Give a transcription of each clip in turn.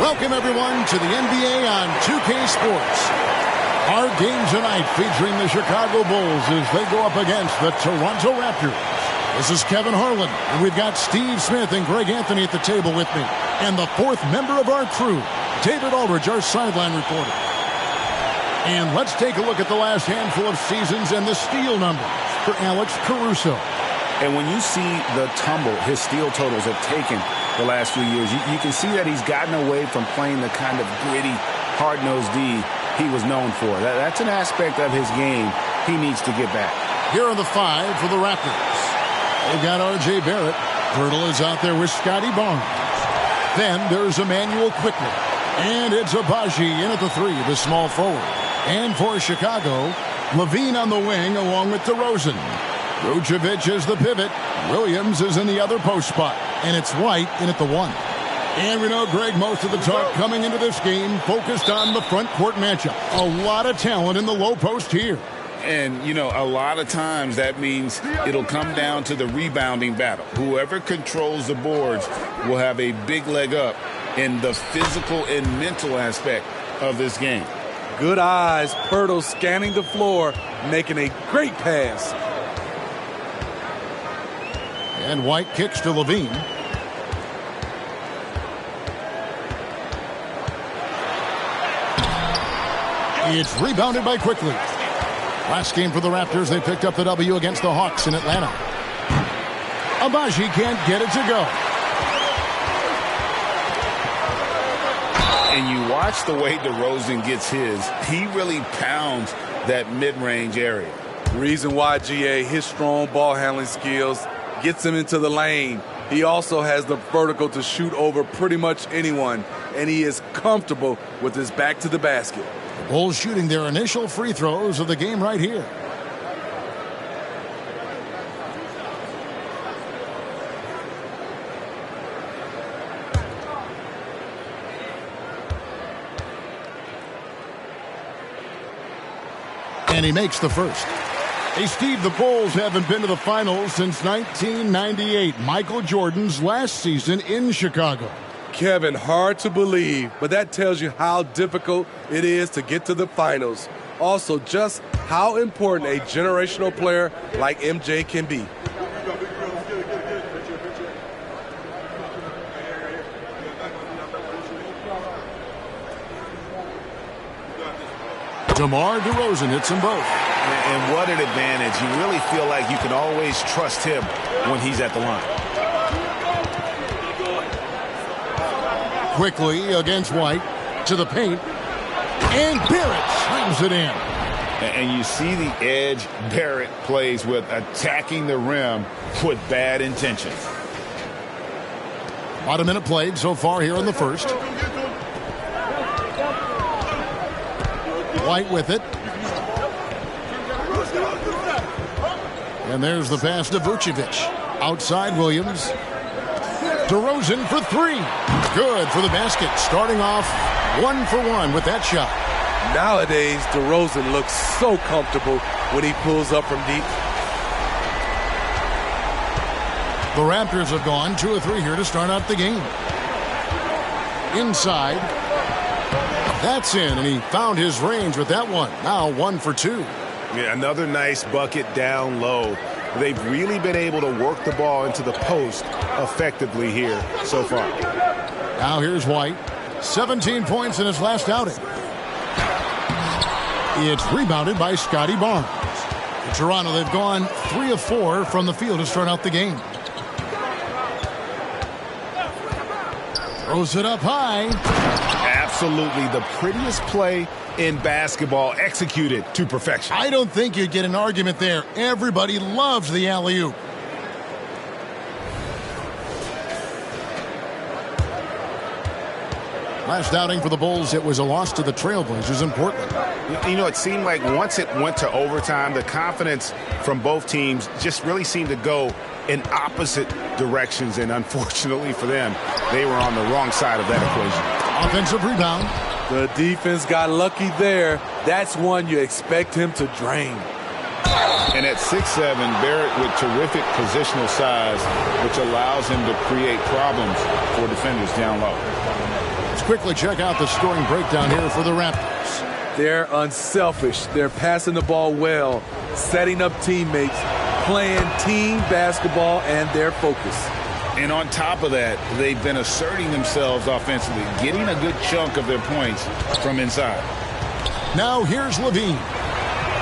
Welcome, everyone, to the NBA on 2K Sports. Our game tonight featuring the Chicago Bulls as they go up against the Toronto Raptors. This is Kevin Harlan, and we've got Steve Smith and Greg Anthony at the table with me. And the fourth member of our crew, David Aldridge, our sideline reporter. And let's take a look at the last handful of seasons and the steal numbers for Alex Caruso. And when you see the tumble his steal totals have taken the last few years, you can see that he's gotten away from playing the kind of gritty, hard-nosed D he was known for. That's an aspect of his game he needs to get back. Here are the five for the Raptors. They've got R.J. Barrett. Pirtle is out there with Scotty Barnes. Then there's Emmanuel Quickly. And it's Abaji in at the three, the small forward. And for Chicago, Levine on the wing along with DeRozan. Vucevic is the pivot. Williams is in the other post spot. And it's White in at the one. And we know, Greg, most of the talk coming into this game focused on the front court matchup. A lot of talent in the low post here. And, you know, a lot of times that means it'll come down to the rebounding battle. Whoever controls the boards will have a big leg up in the physical and mental aspect of this game. Good eyes. Pirtle scanning the floor, making a great pass. And White kicks to Levine. It's rebounded by Quickly. Last game for the Raptors, they picked up the W against the Hawks in Atlanta. Abaji can't get it to go. And you watch the way DeRozan gets his. He really pounds that mid-range area. Reason why, GA, his strong ball handling skills gets him into the lane. He also has the vertical to shoot over pretty much anyone, and he is comfortable with his back to the basket. The Bulls shooting their initial free throws of the game right here. And he makes the first. Hey, Steve, the Bulls haven't been to the finals since 1998, Michael Jordan's last season in Chicago. Kevin, hard to believe, but that tells you how difficult it is to get to the finals. Also, just how important a generational player like MJ can be. DeMar DeRozan hits them both. And what an advantage. You really feel like you can always trust him when he's at the line. Quickly against White to the paint. And Barrett slams it in. And you see the edge Barrett plays with, attacking the rim with bad intentions. About a minute played so far here in the first. White with it. And there's the pass to Vucevic. Outside Williams. DeRozan for three. Good for the basket. Starting off 1 for 1 with that shot. Nowadays, DeRozan looks so comfortable when he pulls up from deep. The Raptors have gone 2 of 3 here to start out the game. Inside. That's in, and he found his range with that one. Now 1 for 2. Yeah, another nice bucket down low. They've really been able to work the ball into the post effectively here so far. Now here's White. 17 points in his last outing. It's rebounded by Scotty Barnes. In Toronto, they've gone 3 of 4 from the field to start out the game. Throws it up high. Absolutely the prettiest play in basketball, executed to perfection. I don't think you'd get an argument there. Everybody loves the alley-oop. Last outing for the Bulls, it was a loss to the Trailblazers in Portland. You know, it seemed like once it went to overtime, the confidence from both teams just really seemed to go in opposite directions, and unfortunately for them, they were on the wrong side of that equation. Offensive rebound. The defense got lucky there. That's one you expect him to drain. And at 6'7", Barrett with terrific positional size, which allows him to create problems for defenders down low. quickly check out the scoring breakdown here for the Raptors. They're unselfish. They're passing the ball well, setting up teammates, playing team basketball, and their focus. And on top of that, they've been asserting themselves offensively, getting a good chunk of their points from inside. Now here's Levine.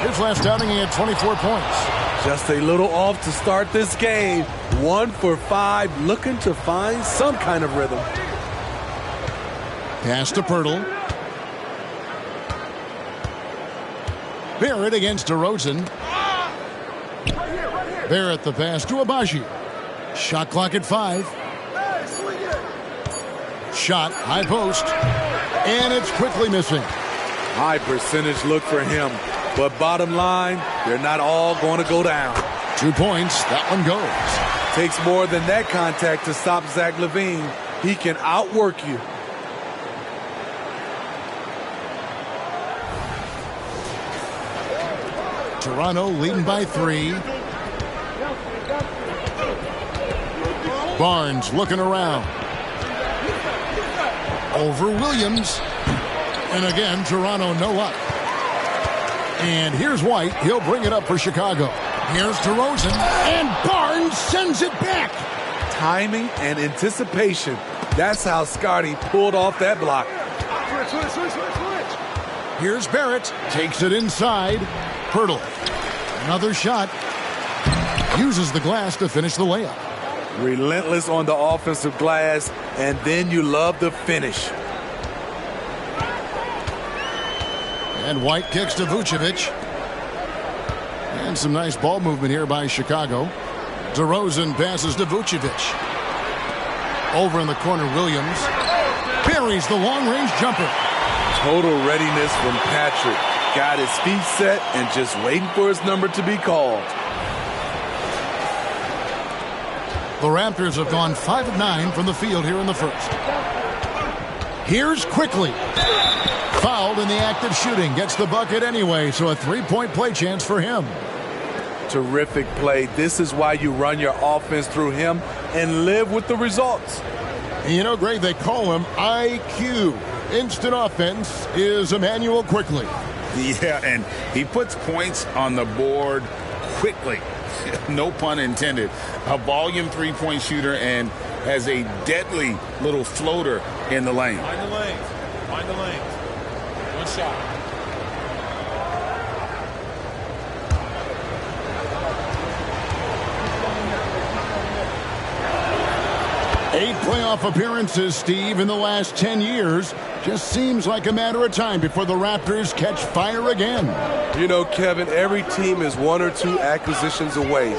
His last outing, he had 24 points. Just a little off to start this game. 1 for 5, looking to find some kind of rhythm. Pass to Pirtle. Barrett against DeRozan. Barrett the pass to Abaji. Shot clock at 5. Shot, high post. And it's quickly missing. High percentage look for him. But bottom line, they're not all going to go down. 2 points, that one goes. Takes more than that contact to stop Zach LaVine. He can outwork you. Toronto leading by 3. Barnes looking around. Over Williams. And again, Toronto no up. And here's White. He'll bring it up for Chicago. Here's DeRozan. And Barnes sends it back. Timing and anticipation. That's how Scotty pulled off that block. Here's Barrett. Takes it inside. Pirtle. Another shot. Uses the glass to finish the layup. Relentless on the offensive glass, and then you love the finish. And White kicks to Vucevic. And some nice ball movement here by Chicago. DeRozan passes to Vucevic. Over in the corner, Williams. Buries the long-range jumper. Total readiness from Patrick. Got his feet set and just waiting for his number to be called. The Raptors have gone 5 of 9 from the field here in the first. Here's Quickly. Fouled in the act of shooting. Gets the bucket anyway, so a 3-point play chance for him. Terrific play. This is why you run your offense through him and live with the results. You know, Greg, they call him IQ. Instant offense is Emmanuel Quickly. Yeah, and he puts points on the board quickly. No pun intended. A volume 3-point shooter and has a deadly little floater in the lane. Find the lanes. Find the lanes. One shot. 8 playoff appearances, Steve, in the last 10 years. Just seems like a matter of time before the Raptors catch fire again. You know, Kevin, every team is 1 or 2 acquisitions away.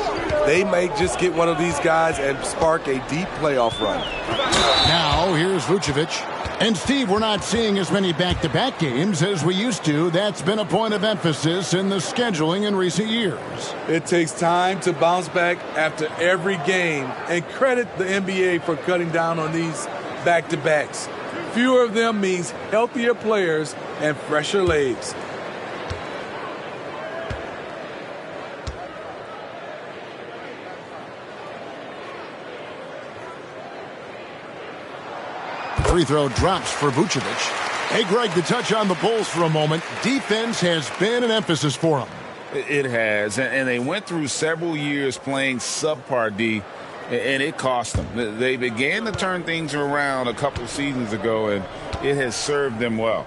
They may just get one of these guys and spark a deep playoff run. Now, here's Vucevic. And, Steve, we're not seeing as many back-to-back games as we used to. That's been a point of emphasis in the scheduling in recent years. It takes time to bounce back after every game, and credit the NBA for cutting down on these back-to-backs. Fewer of them means healthier players and fresher legs. Free throw drops for Vucevic. Hey, Greg, to touch on the Bulls for a moment, defense has been an emphasis for them. It has, and they went through several years playing subpar D, and it cost them. They began to turn things around a couple seasons ago, and it has served them well.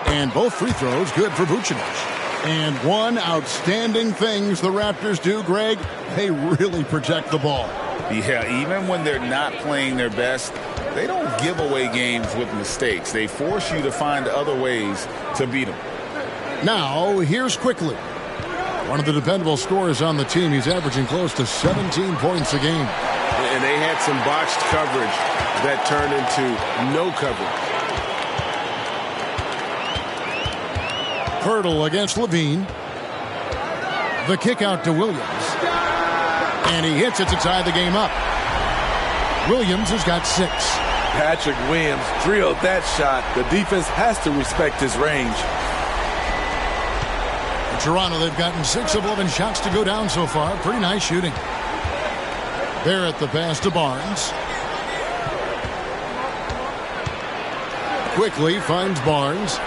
And both free throws good for Vucevic. And one outstanding things the Raptors do, Greg, they really protect the ball. Yeah, even when they're not playing their best, they don't give away games with mistakes. They force you to find other ways to beat them. Now, here's Quickly. One of the dependable scorers on the team. He's averaging close to 17 points a game. And they had some botched coverage that turned into no coverage. Pirtle against Levine. The kick out to Williams. And he hits it to tie the game up. Williams has got 6. Patrick Williams drilled that shot. The defense has to respect his range. In Toronto, they've gotten 6 of 11 shots to go down so far. Pretty nice shooting. Barrett the pass to Barnes. Quickly finds Barnes.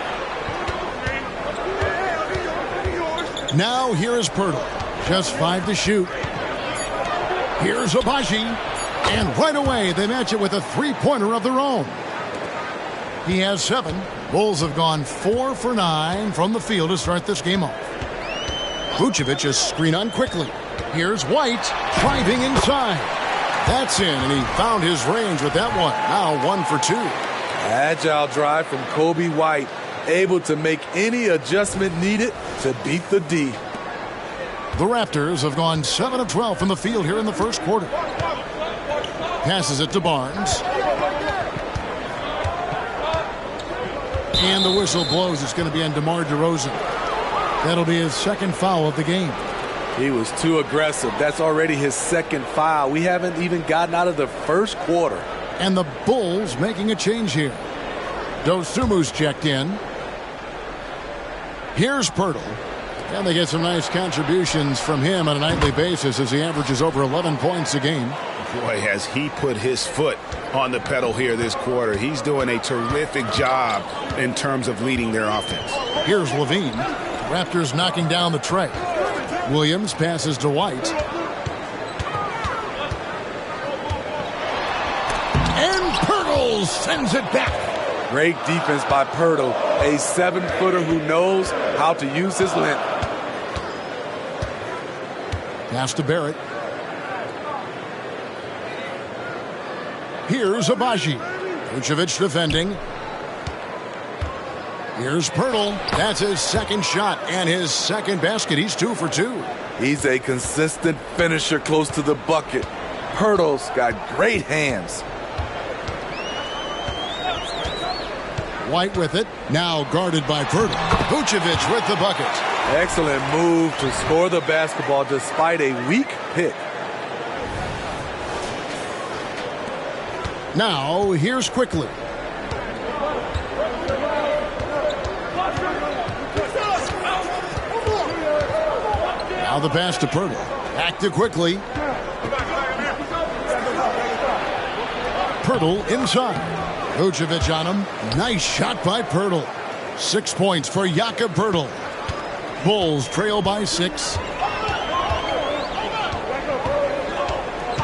Now here is Pirtle. Just 5 to shoot. Here's Abaji. And right away they match it with a three-pointer of their own. He has 7. Bulls have gone 4 for 9 from the field to start this game off. Vucevic is screen on quickly. Here's White driving inside. That's in, and he found his range with that one. Now 1 for 2. Agile drive from Kobe White, able to make any adjustment needed to beat the D. The Raptors have gone 7 of 12 from the field here in the first quarter. Passes it to Barnes. And the whistle blows. It's going to be on DeMar DeRozan. That'll be his second foul of the game. He was too aggressive. That's already his second foul. We haven't even gotten out of the first quarter. And the Bulls making a change here. Dosumu's checked in. Here's Pirtle. And they get some nice contributions from him on a nightly basis as he averages over 11 points a game. Boy, has he put his foot on the pedal here this quarter. He's doing a terrific job in terms of leading their offense. Here's Levine. Raptors knocking down the tray. Williams passes to White. And Pirtle sends it back. Great defense by Pirtle, a 7-footer who knows how to use his length. Pass to Barrett. Here's Abaji. Vucevic defending. Here's Pirtle. That's his second shot and his second basket. He's 2 for 2. He's a consistent finisher close to the bucket. Pirtle's got great hands. White with it. Now guarded by Pirtle. Vucevic with the bucket. Excellent move to score the basketball despite a weak pick. Now here's Quickly. Now the pass to Pirtle. Back to Quickly. Pirtle inside. Vucevic on him. Nice shot by Pirtle. 6 points for Jakob Pirtle. Bulls trail by 6.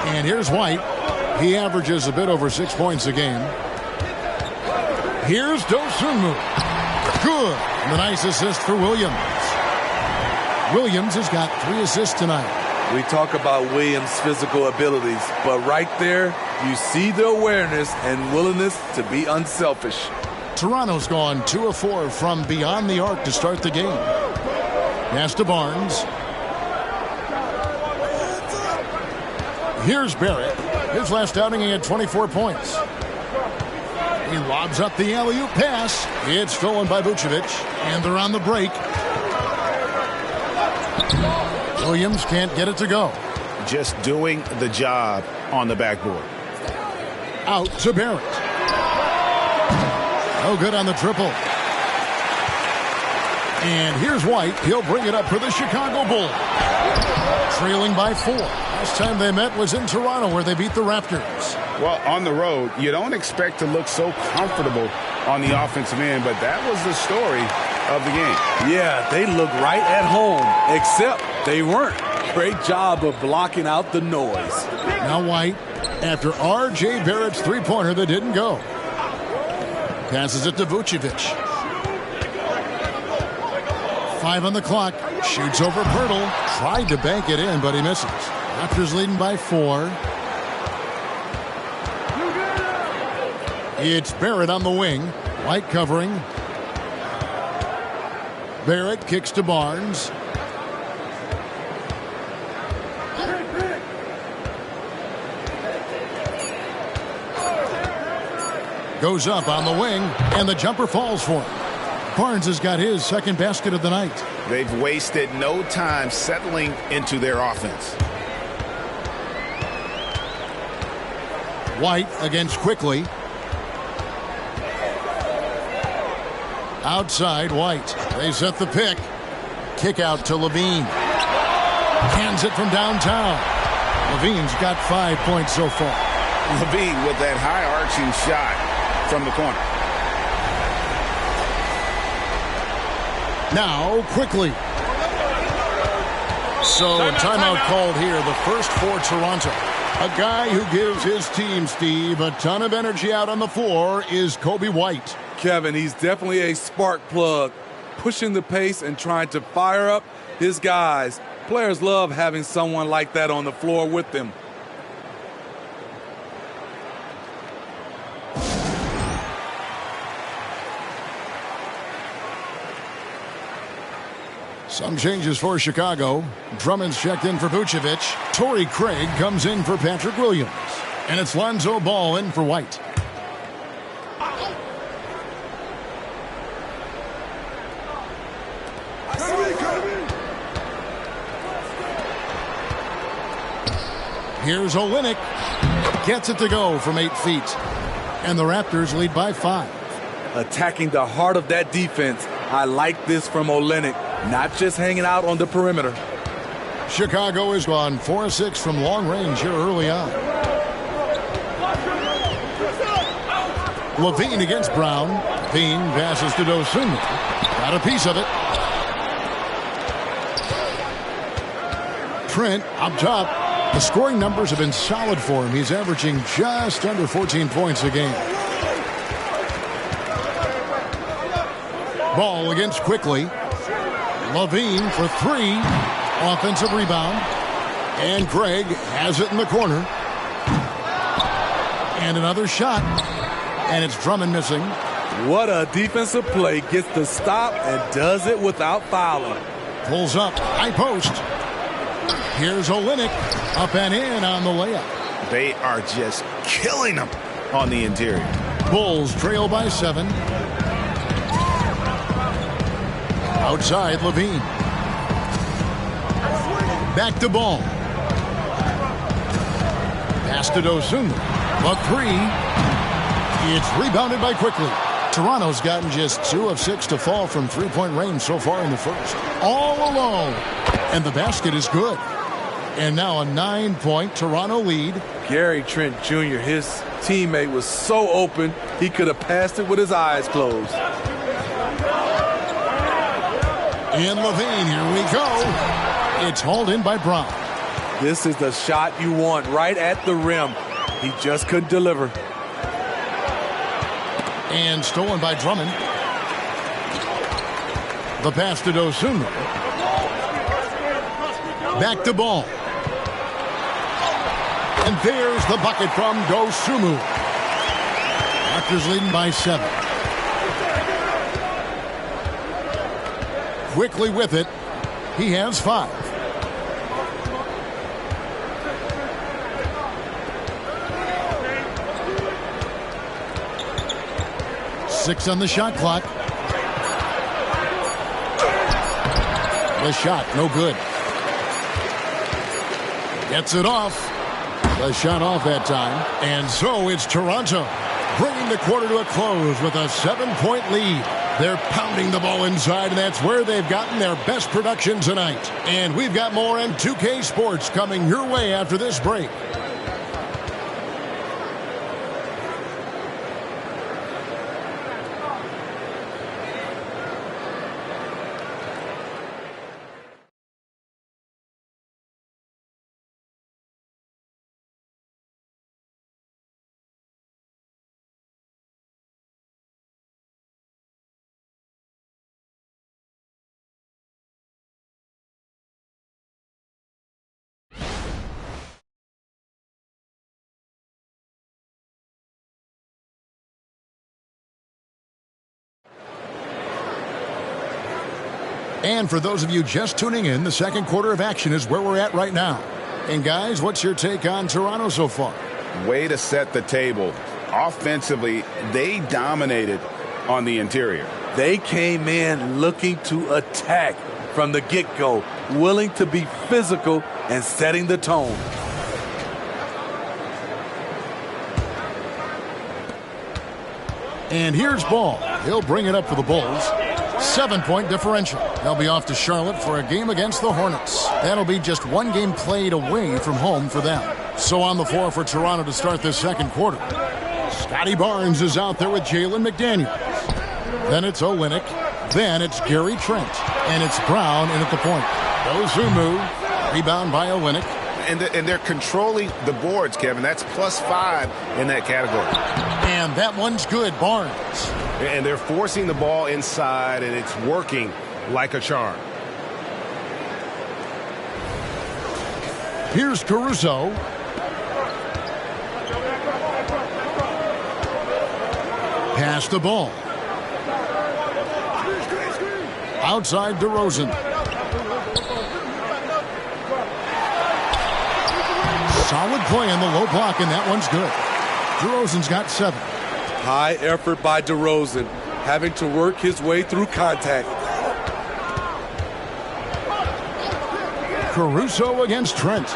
And here's White. He averages a bit over 6 points a game. Here's Dosunmu. Good. And a nice assist for Williams. Williams has got 3 assists tonight. We talk about Williams' physical abilities, but right there, you see the awareness and willingness to be unselfish. Toronto's gone 2 of 4 from beyond the arc to start the game. Pass to Barnes. Here's Barrett. His last outing, he had 24 points. He lobs up the alley-oop pass. It's stolen by Vucevic, and they're on the break. Williams can't get it to go. Just doing the job on the backboard. Out to Barrett. No good on the triple. And here's White. He'll bring it up for the Chicago Bulls. Trailing by 4. Last time they met was in Toronto where they beat the Raptors. Well, on the road, you don't expect to look so comfortable on the offensive end, but that was the story of the game. Yeah, they look right at home, except they weren't. Great job of blocking out the noise. Now White, after R.J. Barrett's three-pointer that didn't go. Passes it to Vucevic. 5 on the clock. Shoots over Pirtle. Tried to bank it in, but he misses. Raptors leading by 4. It's Barrett on the wing. White covering. Barrett kicks to Barnes. Goes up on the wing, and the jumper falls for him. Barnes has got his second basket of the night. They've wasted no time settling into their offense. White against Quickly. Outside, White. They set the pick. Kick out to Levine. Hands it from downtown. Levine's got 5 points so far. Levine with that high arching shot from the corner. Now, quickly. So, timeout called here, the first for Toronto. A guy who gives his team, Steve, a ton of energy out on the floor is Kobe White. Kevin, he's definitely a spark plug, pushing the pace and trying to fire up his guys. Players love having someone like that on the floor with them. Some changes for Chicago. Drummond's checked in for Vucevic. Torrey Craig comes in for Patrick Williams. And it's Lonzo Ball in for White. Here's Olynyk. Gets it to go from 8 feet. And the Raptors lead by 5. Attacking the heart of that defense. I like this from Olynyk. Not just hanging out on the perimeter. Chicago has gone 4-6 from long range here early on. Levine against Brown. Levine passes to Dosunmu. Got a piece of it. Trent up top. The scoring numbers have been solid for him. He's averaging just under 14 points a game. Ball against Quickly. Levine for 3. Offensive rebound. And Craig has it in the corner. And another shot. And it's Drummond missing. What a defensive play. Gets the stop and does it without fouling. Pulls up. High post. Here's Olynyk. Up and in on the layup. They are just killing them on the interior. Bulls trail by 7. Outside, Levine. Back to Ball. Pass to Dosunmu. A 3. It's rebounded by Quickly. Toronto's gotten just 2 of 6 to fall from three-point range so far in the first. All alone. And the basket is good. And now a 9-point Toronto lead. Gary Trent Jr., his teammate, was so open, he could have passed it with his eyes closed. And Levine, here we go. It's hauled in by Brown. This is the shot you want right at the rim. He just couldn't deliver. And stolen by Drummond. The pass to Dosunmu. Back to Ball. And there's the bucket from Dosunmu. Raptors leading by 7. Quickly with it. He has 5. Six on the shot clock. The shot, no good. Gets it off. The shot off that time. And so it's Toronto bringing the quarter to a close with a 7-point lead. They're pounding the ball inside, and that's where they've gotten their best production tonight. And we've got more in 2K Sports coming your way after this break. And for those of you just tuning in, the second quarter of action is where we're at right now. And guys, what's your take on Toronto so far? Way to set the table. Offensively, they dominated on the interior. They came in looking to attack from the get-go, willing to be physical and setting the tone. And here's Ball. He'll bring it up for the Bulls. 7-point differential. They'll be off to Charlotte for a game against the Hornets. That'll be just one game played away from home for them. So on the floor for Toronto to start this second quarter. Scotty Barnes is out there with Jalen McDaniels. Then it's Olynyk. Then it's Gary Trent. And it's Brown in at the point. Dosunmu. Rebound by Olynyk. And they're controlling the boards, Kevin. That's +5 in that category. And that one's good, Barnes. And they're forcing the ball inside, and it's working like a charm. Here's Caruso. Pass the ball. Outside DeRozan. Solid play on the low block, and that one's good. DeRozan's got 7. High effort by DeRozan, having to work his way through contact. Caruso against Trent.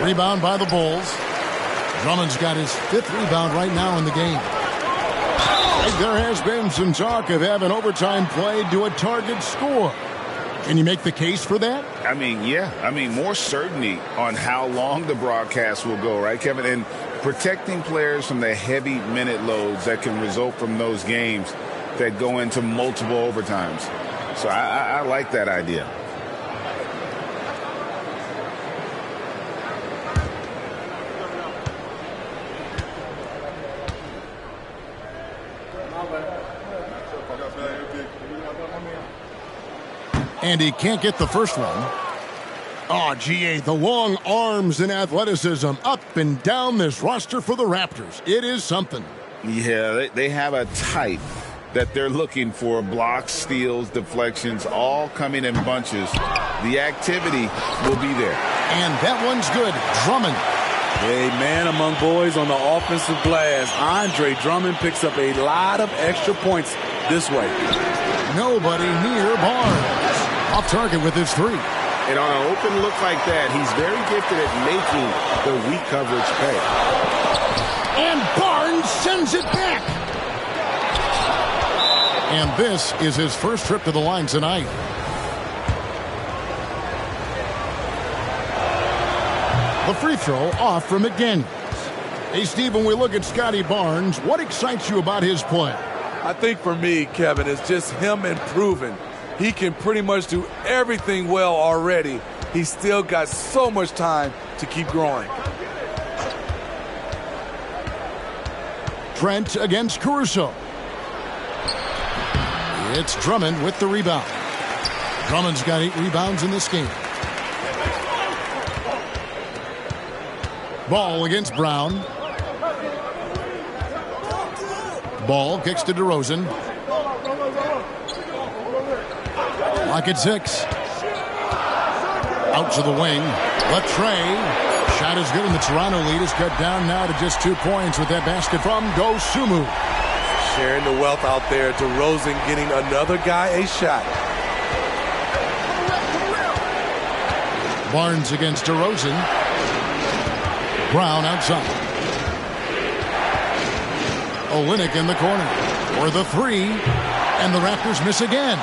Rebound by the Bulls. Drummond's got his 5th rebound right now in the game. There has been some talk of having overtime played to a target score. Can you make the case for that? I mean, yeah. I mean, more certainty on how long the broadcast will go, right, Kevin? And protecting players from the heavy minute loads that can result from those games that go into multiple overtimes. So I like that idea. And he can't get the first one. Oh, GA, the long arms and athleticism up and down this roster for the Raptors. It is something. Yeah, they have a type that they're looking for. Blocks, steals, deflections, all coming in bunches. The activity will be there. And that one's good. Drummond. A man among boys on the offensive glass. Andre Drummond picks up a lot of extra points this way. Nobody near Barnes. Off target with his 3. And on an open look like that, he's very gifted at making the weak coverage pay. And Barnes sends it back. And this is his first trip to the line tonight. The free throw off from McDaniels. Hey, Steve, when we look at Scotty Barnes, what excites you about his play? I think for me, Kevin, it's just him improving. He can pretty much do everything well already. He's still got so much time to keep growing. Trent against Caruso. It's Drummond with the rebound. Drummond's got 8 rebounds in this game. Ball against Brown. Ball kicks to DeRozan. Lock at 6. Out to the wing. Latrey. Shot is good, and the Toronto lead is cut down now to just 2 points with that basket from Dosunmu. Sharing the wealth out there. DeRozan getting another guy a shot. Barnes against DeRozan. Brown outside. Olynyk in the corner for the 3. And the Raptors miss again.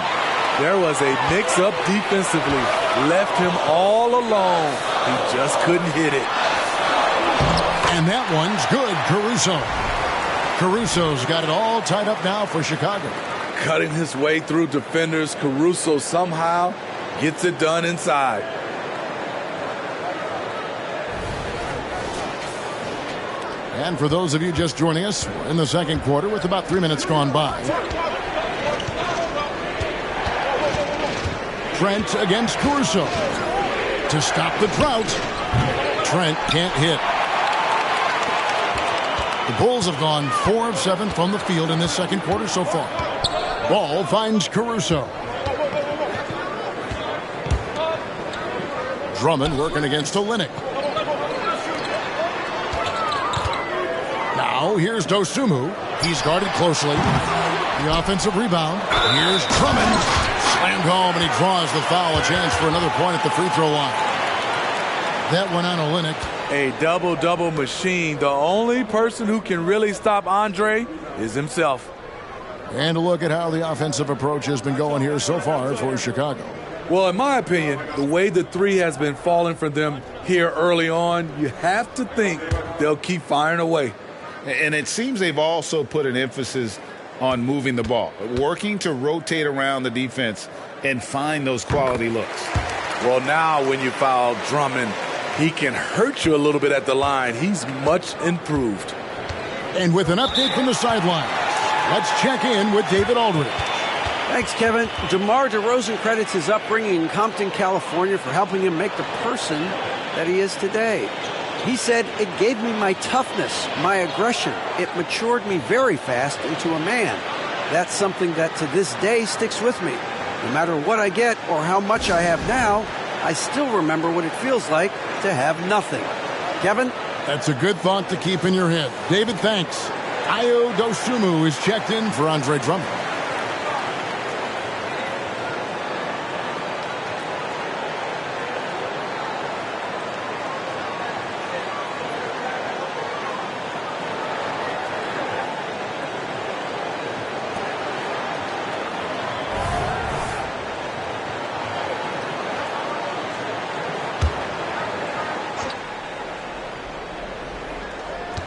There was a mix-up defensively. Left him all alone. He just couldn't hit it. And that one's good, Caruso. Caruso's got it all tied up now for Chicago. Cutting his way through defenders, Caruso somehow gets it done inside. And for those of you just joining us, we're in the second quarter with about 3 minutes gone by. Trent against Caruso. To stop the drought. Trent can't hit. The Bulls have gone 4 of 7 from the field in this second quarter so far. Ball finds Caruso. Drummond working against Olynyk. Now here's Dosunmu. He's guarded closely. The offensive rebound. Here's Drummond. Slammed home, and he draws the foul. A chance for another point at the free throw line. That went on Olynyk. A double-double machine. The only person who can really stop Andre is himself. And a look at how the offensive approach has been going here so far for Chicago. Well, in my opinion, the way the 3 has been falling for them here early on, you have to think they'll keep firing away. And it seems they've also put an emphasis on moving the ball, working to rotate around the defense and find those quality looks. Well, now when you foul Drummond, he can hurt you a little bit at the line. He's much improved. And with an update from the sideline, let's check in with David Aldridge. Thanks, Kevin. DeMar DeRozan credits his upbringing in Compton, California for helping him make the person that he is today. He said, "It gave me my toughness, my aggression. It matured me very fast into a man. That's something that to this day sticks with me. No matter what I get or how much I have now, I still remember what it feels like to have nothing." Kevin? That's a good thought to keep in your head. David, thanks. Ayo Dosunmu is checked in for Andre Drummond.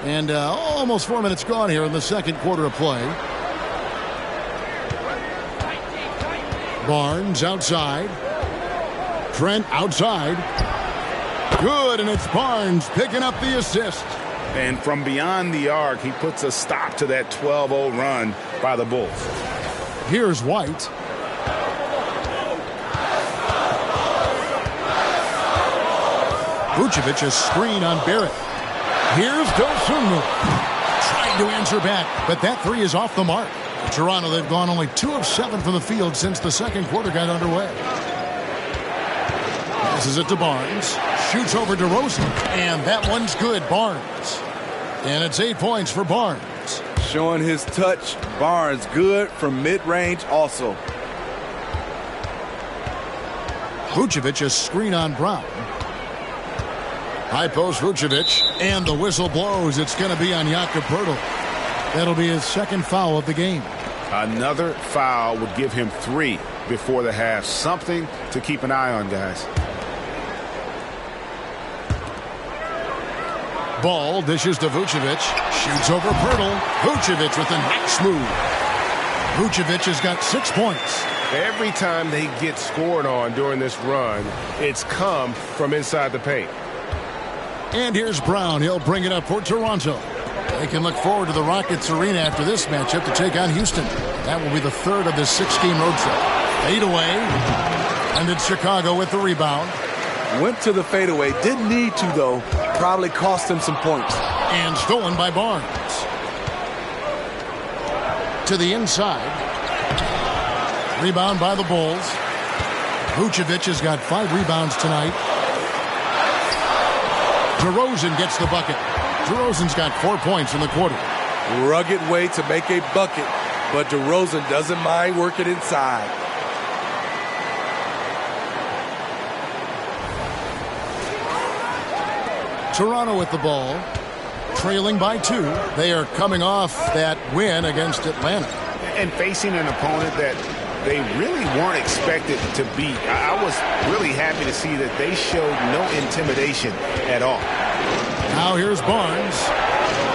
And almost 4 minutes gone here in the second quarter of play. Barnes outside. Trent outside. Good, and it's Barnes picking up the assist. And from beyond the arc, he puts a stop to that 12-0 run by the Bulls. Here's White. Vucevic a screen on Barrett. Here's Dosunmu. Trying to answer back, but that three is off the mark. Toronto, they've gone only 2 of 7 from the field since the second quarter got underway. Passes it to Barnes. Shoots over DeRozan. And that one's good, Barnes. And it's 8 points for Barnes. Showing his touch. Barnes good from mid-range also. Vucevic a screen on Brown. High post Vucevic, and the whistle blows. It's going to be on Jakob Poeltl. That'll be his second foul of the game. Another foul would give him 3 before the half. Something to keep an eye on, guys. Ball dishes to Vucevic. Shoots over Poeltl. Vucevic with the next move. Vucevic has got 6 points. Every time they get scored on during this run, it's come from inside the paint. And here's Brown. He'll bring it up for Toronto. They can look forward to the Rockets arena after this matchup to take on Houston. That will be the third of this 6-game road trip. Fadeaway. And it's Chicago with the rebound. Went to the fadeaway. Didn't need to, though. Probably cost him some points. And stolen by Barnes. To the inside. Rebound by the Bulls. Vucevic has got 5 rebounds tonight. DeRozan gets the bucket. DeRozan's got 4 points in the quarter. Rugged way to make a bucket, but DeRozan doesn't mind working inside. Toronto with the ball, trailing by 2. They are coming off that win against Atlanta. And facing an opponent that they really weren't expected to beat. I was really happy to see that they showed no intimidation at all. Now here's Barnes.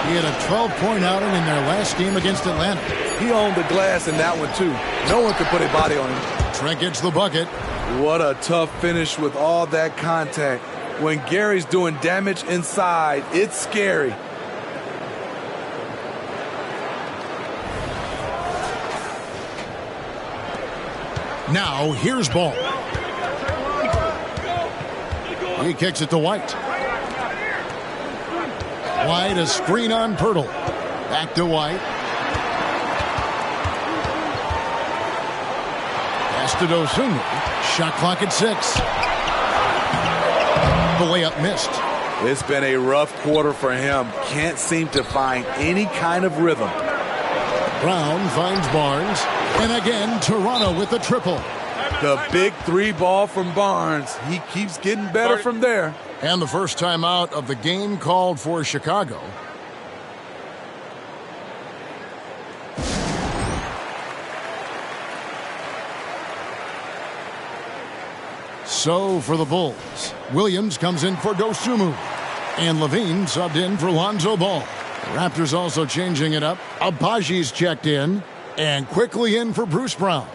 He had a 12-point outing in their last game against Atlanta. He owned the glass in that one, too. No one could put a body on him. Trent gets the bucket. What a tough finish with all that contact. When Gary's doing damage inside, it's scary. Now, here's Ball. He kicks it to White. White, a screen on Poeltl. Back to White. Pass to Dosunmu. Shot clock at 6. The layup missed. It's been a rough quarter for him. Can't seem to find any kind of rhythm. Brown finds Barnes. And again, Toronto with the triple. The big 3 ball from Barnes. He keeps getting better from there. And the first time out of the game called for Chicago. So for the Bulls, Williams comes in for Dosunmu. And Levine subbed in for Lonzo Ball. Raptors also changing it up. Abaji's checked in. And quickly in for Bruce Brown.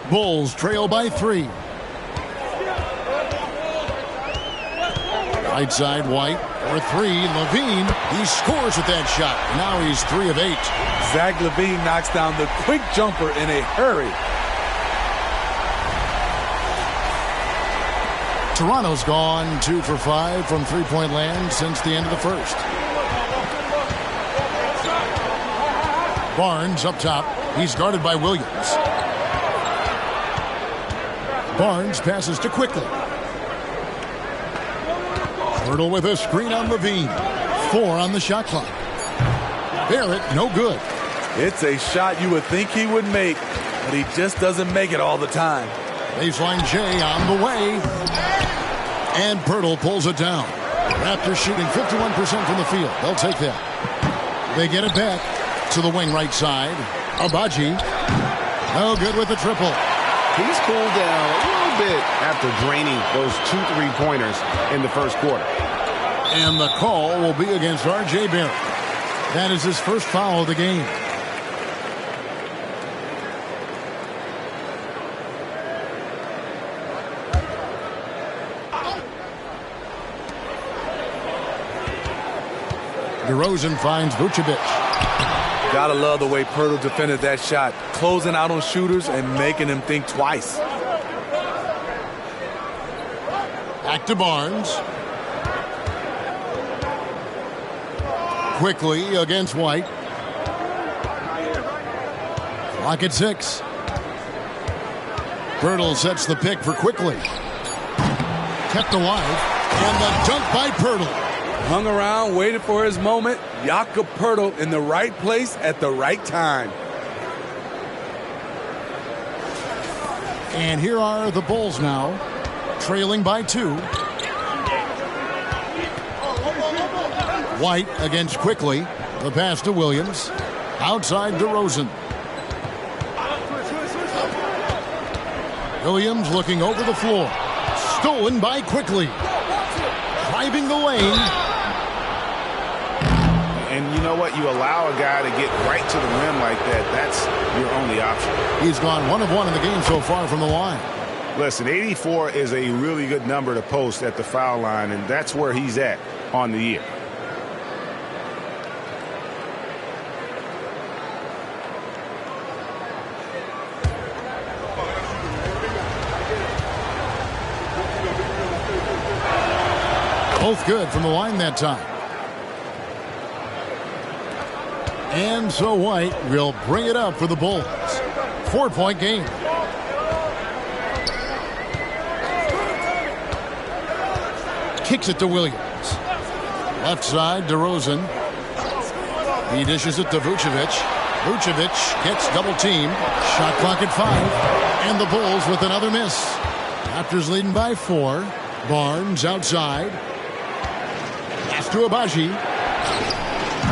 Bulls trail by 3. Right side, White for 3. Levine, he scores with that shot. Now he's 3 of 8. Zach LaVine knocks down the quick jumper in a hurry. Toronto's gone 2 for 5 from three-point land since the end of the first. Barnes up top. He's guarded by Williams. Barnes passes to Quickly. Hurdle with a screen on Levine. 4 on the shot clock. Barrett, no good. It's a shot you would think he would make, but he just doesn't make it all the time. Baseline J on the way. And Pirtle pulls it down. Raptors shooting 51% from the field. They'll take that. They get it back to the wing right side. Abaji. No good with the triple. He's cooled down a little bit after draining those 2 3-pointers in the first quarter. And the call will be against R.J. Barrett. That is his first foul of the game. DeRozan finds Vucevic. Gotta love the way Pirtle defended that shot, closing out on shooters and making them think twice. Back to Barnes. Quickly against White. Clock at 6. Pirtle sets the pick for Quickly. Kept alive. And the dunk by Pirtle. Hung around, waited for his moment. Jakob Pirtle in the right place at the right time. And here are the Bulls now, trailing by 2. White against Quickly. The pass to Williams. Outside DeRozan. Williams looking over the floor. Stolen by Quickly. Driving the lane. And you know what? You allow a guy to get right to the rim like that. That's your only option. He's gone 1 of 1 in the game so far from the line. Listen, 84 is a really good number to post at the foul line, and that's where he's at on the year. Both good from the line that time. And so White will bring it up for the Bulls. 4-point game. Kicks it to Williams. Left side, DeRozan. He dishes it to Vucevic. Vucevic gets double teamed. Shot clock at 5. And the Bulls with another miss. Raptors leading by 4. Barnes outside. Pass to Abaji.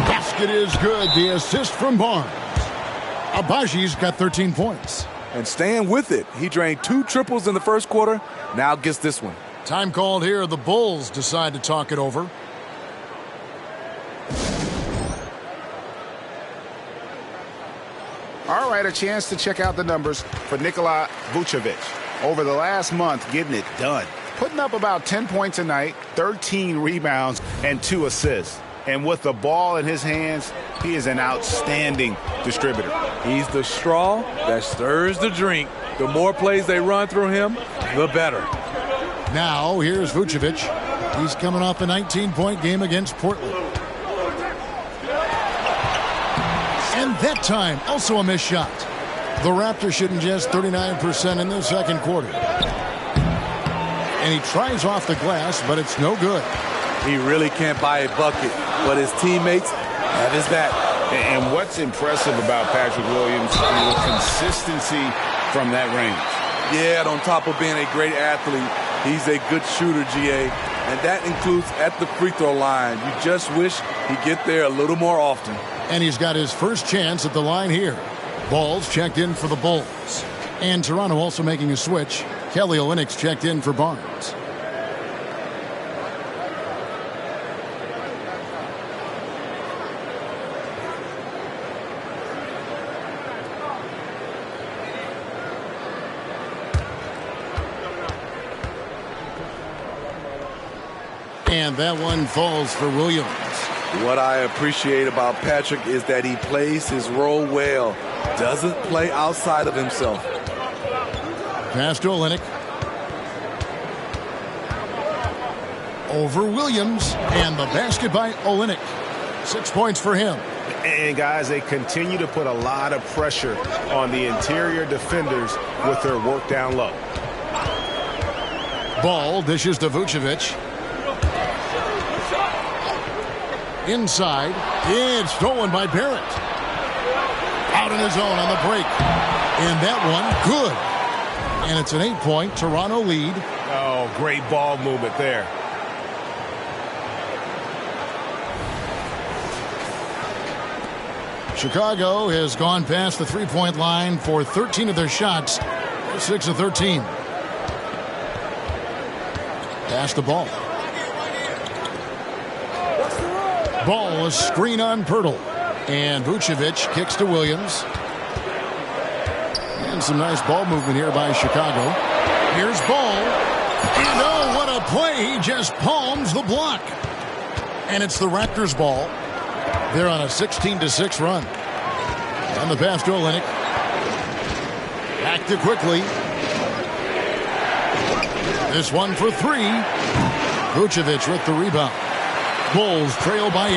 Basket is good. The assist from Barnes. Abaji's got 13 points. And staying with it. He drained 2 triples in the first quarter. Now gets this one. Time called here. The Bulls decide to talk it over. All right, a chance to check out the numbers for Nikola Vucevic. Over the last month, getting it done. Putting up about 10 points a night, 13 rebounds, and 2 assists. And with the ball in his hands, he is an outstanding distributor. He's the straw that stirs the drink. The more plays they run through him, the better. Now, here's Vucevic. He's coming off a 19-point game against Portland. And that time, also a missed shot. The Raptors shooting just 39% in the second quarter. And he tries off the glass, but it's no good. He really can't buy a bucket, but his teammates have his back. And what's impressive about Patrick Williams is the consistency from that range. Yeah, and on top of being a great athlete, he's a good shooter, GA. and that includes at the free throw line. You just wish he'd get there a little more often. And he's got his first chance at the line here. Ball's checked in for the Bulls. And Toronto also making a switch. Kelly Olynyk's checked in for Barnes. And that one falls for Williams. What I appreciate about Patrick is that he plays his role well. Doesn't play outside of himself. Pass to Olynyk. Over Williams. And the basket by Olynyk. 6 points for him. And, guys, they continue to put a lot of pressure on the interior defenders with their work down low. Ball dishes to Vucevic. Inside. It's stolen by Barrett. Out on his own on the break. And that one, good. And it's an 8-point Toronto lead. Oh, great ball movement there. Chicago has gone past the three-point line for 13 of their shots. 6 of 13. Pass the ball. Ball, a screen on Pirtle. And Vucevic kicks to Williams. And some nice ball movement here by Chicago. Here's Ball. And oh, what a play. He just palms the block. And it's the Raptors ball. They're on a 16-6 run. And the pass to Olynyk. Back to quickly. This one for three. Vucevic with the rebound. Bulls trail by 8.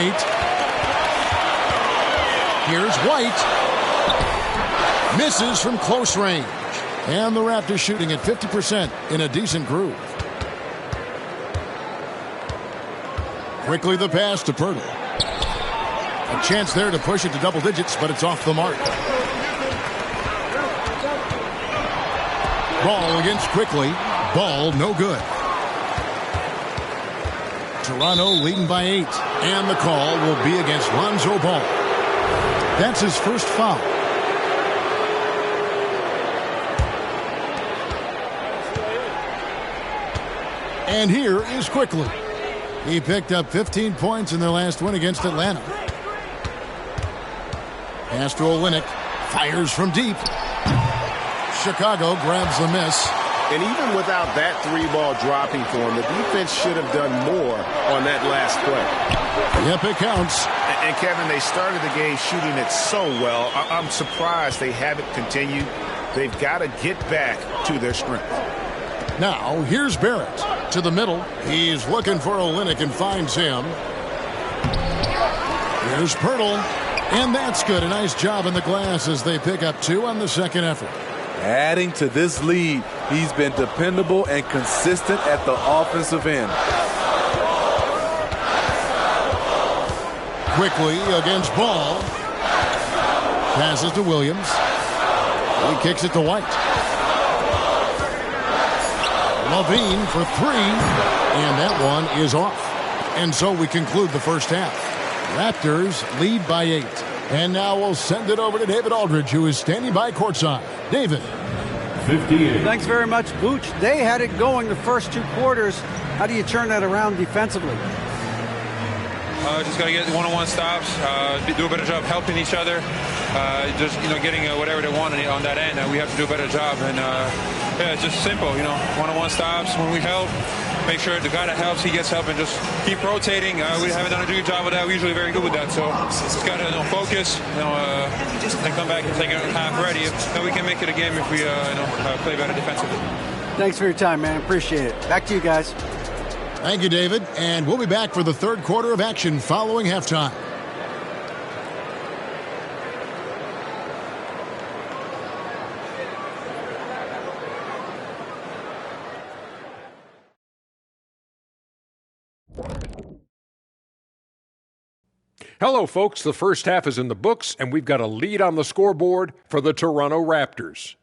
Here's White. Misses from close range. And the Raptors shooting at 50% in a decent groove. Quickly the pass to Pirtle. A chance there to push it to double digits, but it's off the mark. Ball against Quickly. Ball no good. Toronto leading by 8. And the call will be against Lonzo Ball. That's his first foul. And here is Quickly. He picked up 15 points in their last win against Atlanta. Pass to Olynyk. Fires from deep. Chicago grabs the miss. And even without that three-ball dropping for him, the defense should have done more on that last play. Yep, it counts. And Kevin, they started the game shooting it so well. I'm surprised they haven't continued. They've got to get back to their strength. Now, here's Barrett to the middle. He's looking for Olynyk and finds him. Here's Pirtle. And that's good. A nice job in the glass as they pick up 2 on the second effort. Adding to this lead, he's been dependable and consistent at the offensive end. Quickly against Ball. Passes to Williams. He kicks it to White. Levine for 3. And that one is off. And so we conclude the first half. Raptors lead by 8. And now we'll send it over to David Aldridge, who is standing by courtside. David. 58. Thanks very much, Booch. They had it going the first 2 quarters. How do you turn that around defensively? Just got to get one-on-one stops, do a better job helping each other, just getting whatever they want on that end. We have to do a better job, and yeah, it's just simple. One-on-one stops when we help. Make sure the guy that helps, he gets help, and just keep rotating. We haven't done a good job with that. We're usually very good with that, so just got to focus, and come back and take it half ready. Then we can make it a game if we play better defensively. Thanks for your time, man. Appreciate it. Back to you guys. Thank you, David. And we'll be back for the third quarter of action following halftime. Hello, folks. The first half is in the books, and we've got a lead on the scoreboard for the Toronto Raptors.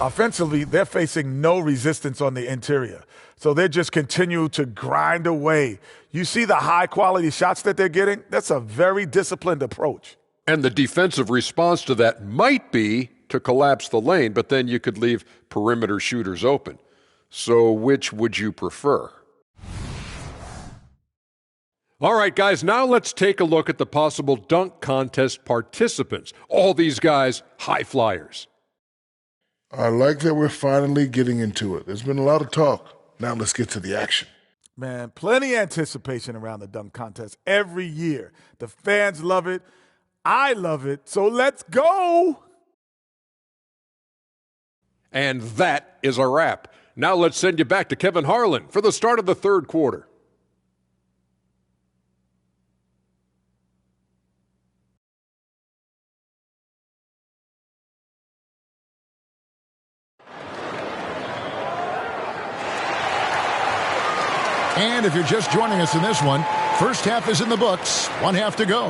offensively, they're facing no resistance on the interior. So they just continue to grind away. You see the high-quality shots that they're getting? That's a very disciplined approach. And the defensive response to that might be to collapse the lane, but then you could leave perimeter shooters open. So which would you prefer? All right, guys, now let's take a look at the possible dunk contest participants. All these guys, high flyers. I like that we're finally getting into it. There's been a lot of talk. Now let's get to the action. Man, plenty of anticipation around the dunk contest every year. The fans love it. I love it. So let's go. And that is a wrap. Now let's send you back to Kevin Harlan for the start of the third quarter. And if you're just joining us in this one, first half is in the books. 1 half to go.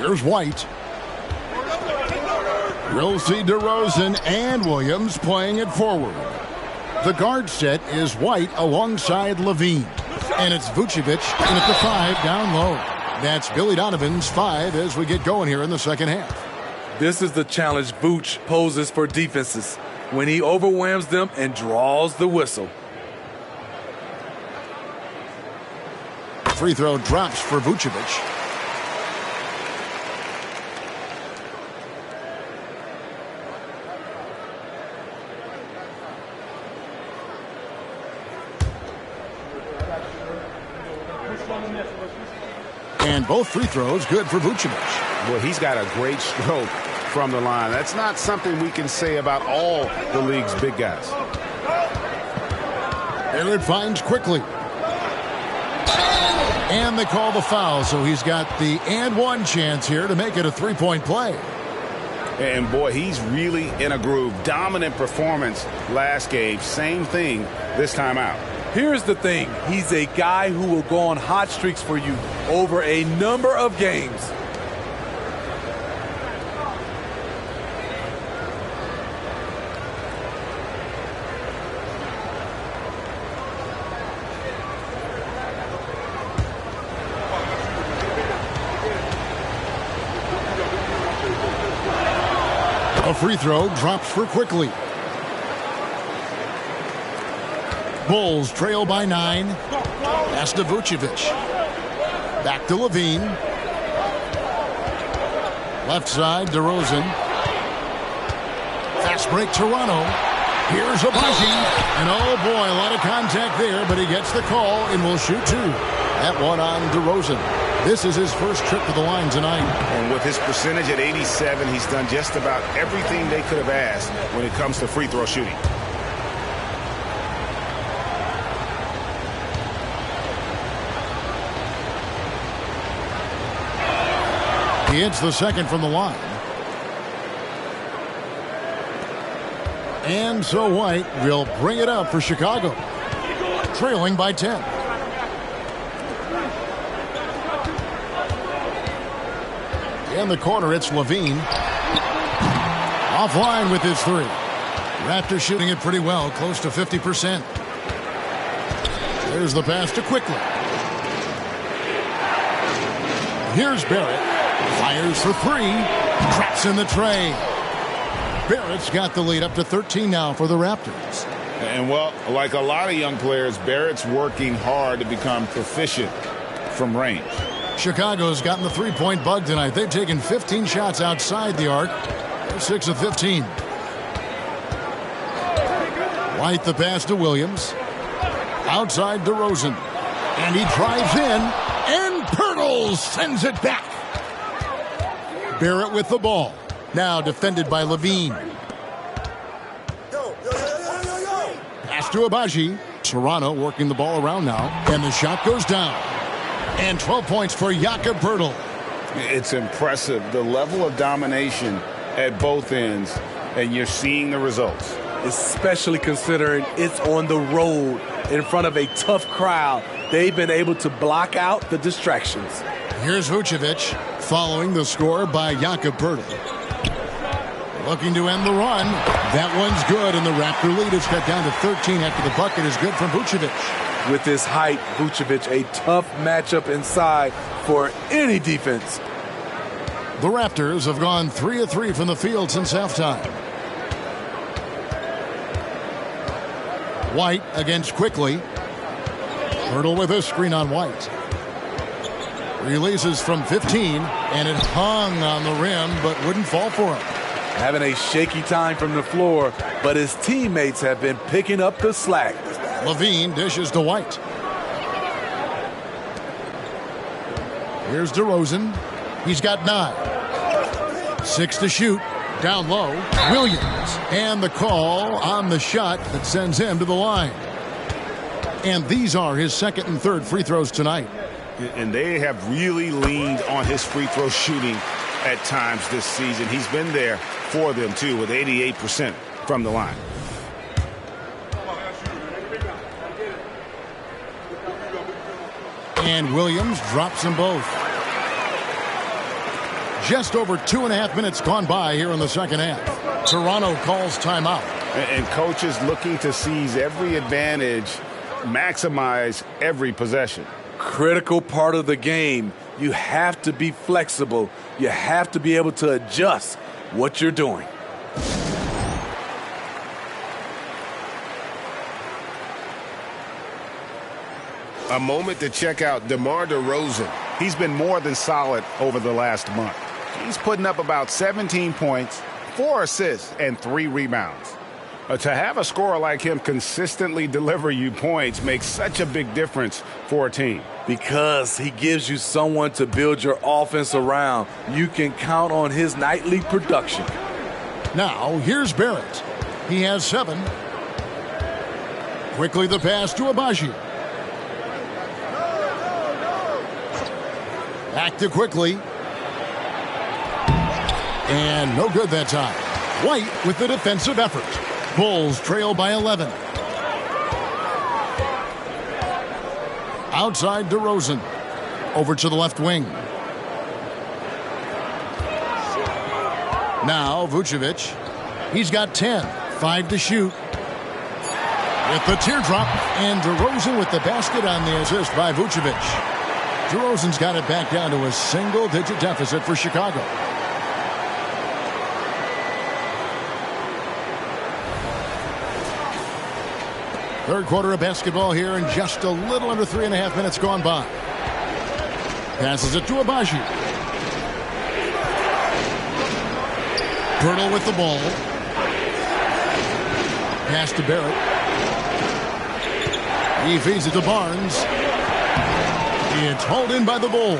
Here's White. We'll see DeRozan and Williams playing it forward. The guard set is White alongside Levine. And it's Vucevic in at the 5 down low. That's Billy Donovan's 5 as we get going here in the second half. This is the challenge Vooch poses for defenses when he overwhelms them and draws the whistle. Free throw drops for Vucevic. And both free throws good for Vucevic. Well, he's got a great stroke from the line. That's not something we can say about all the league's big guys. There it finds quickly. And they call the foul, so he's got the and one chance here to make it a three-point play. And boy, he's really in a groove. Dominant performance last game. Same thing this time out. Here's the thing. He's a guy who will go on hot streaks for you over a number of games. A free throw drops for quickly. Bulls trail by 9. Pass to Vucevic. Back to Levine. Left side, DeRozan. Fast break, Toronto. Here's Abaji. And oh boy, a lot of contact there, but he gets the call and will shoot 2. That one on DeRozan. This is his first trip to the line tonight. And with his percentage at 87, he's done just about everything they could have asked when it comes to free throw shooting. He hits the second from the line. And so White will bring it up for Chicago. Trailing by 10. In the corner, it's Levine. Offline with his 3. Raptors shooting it pretty well, close to 50%. There's the pass to Quickly. Here's Barrett. Fires for 3. Traps in the tray. Barrett's got the lead up to 13 now for the Raptors. And, well, like a lot of young players, Barrett's working hard to become proficient from range. Chicago's gotten the three-point bug tonight. They've taken 15 shots outside the arc. They're 6 of 15. White the pass to Williams. Outside DeRozan. And he drives in. And Pirtle sends it back. Barrett with the ball. Now defended by Levine. Pass to Abaji. Toronto working the ball around now. And the shot goes down. And 12 points for Jakob Poeltl. It's impressive, the level of domination at both ends, and you're seeing the results. Especially considering it's on the road in front of a tough crowd. They've been able to block out the distractions. Here's Vucevic following the score by Jakob Poeltl. Looking to end the run. That one's good, and the Raptor lead is cut down to 13 after the bucket is good from Vucevic. With his height, Vucevic, a tough matchup inside for any defense. The Raptors have gone 3 of 3 from the field since halftime. White against Quickly. Poeltl with a screen on White. Releases from 15, and it hung on the rim, but wouldn't fall for him. Having a shaky time from the floor, but his teammates have been picking up the slack. Levine dishes to White. Here's DeRozan. He's got 9. 6 to shoot. Down low. Williams. And the call on the shot that sends him to the line. And these are his second and third free throws tonight. And they have really leaned on his free throw shooting at times this season. He's been there for them, too, with 88% from the line. And Williams drops them both. Just over 2.5 minutes gone by here in the second half. Toronto calls timeout. And coaches looking to seize every advantage, maximize every possession. Critical part of the game. You have to be flexible. You have to be able to adjust what you're doing. A moment to check out DeMar DeRozan. He's been more than solid over the last month. He's putting up about 17 points, 4 assists, and 3 rebounds. To have a scorer like him consistently deliver you points makes such a big difference for a team. Because he gives you someone to build your offense around. You can count on his nightly production. Now, here's Barrett. He has 7. Quickly the pass to Abaji. Back to Quickly. And no good that time. White with the defensive effort. Bulls trail by 11. Outside DeRozan. Over to the left wing. Now Vucevic. He's got 10. 5 to shoot. With the teardrop. And DeRozan with the basket on the assist by Vucevic. DeRozan's got it back down to a single-digit deficit for Chicago. Third quarter of basketball here, and just a little under 3.5 minutes gone by. Passes it to Abaji. Poeltl with the ball. Pass to Barrett. He feeds it to Barnes. It's hauled in by the Bulls.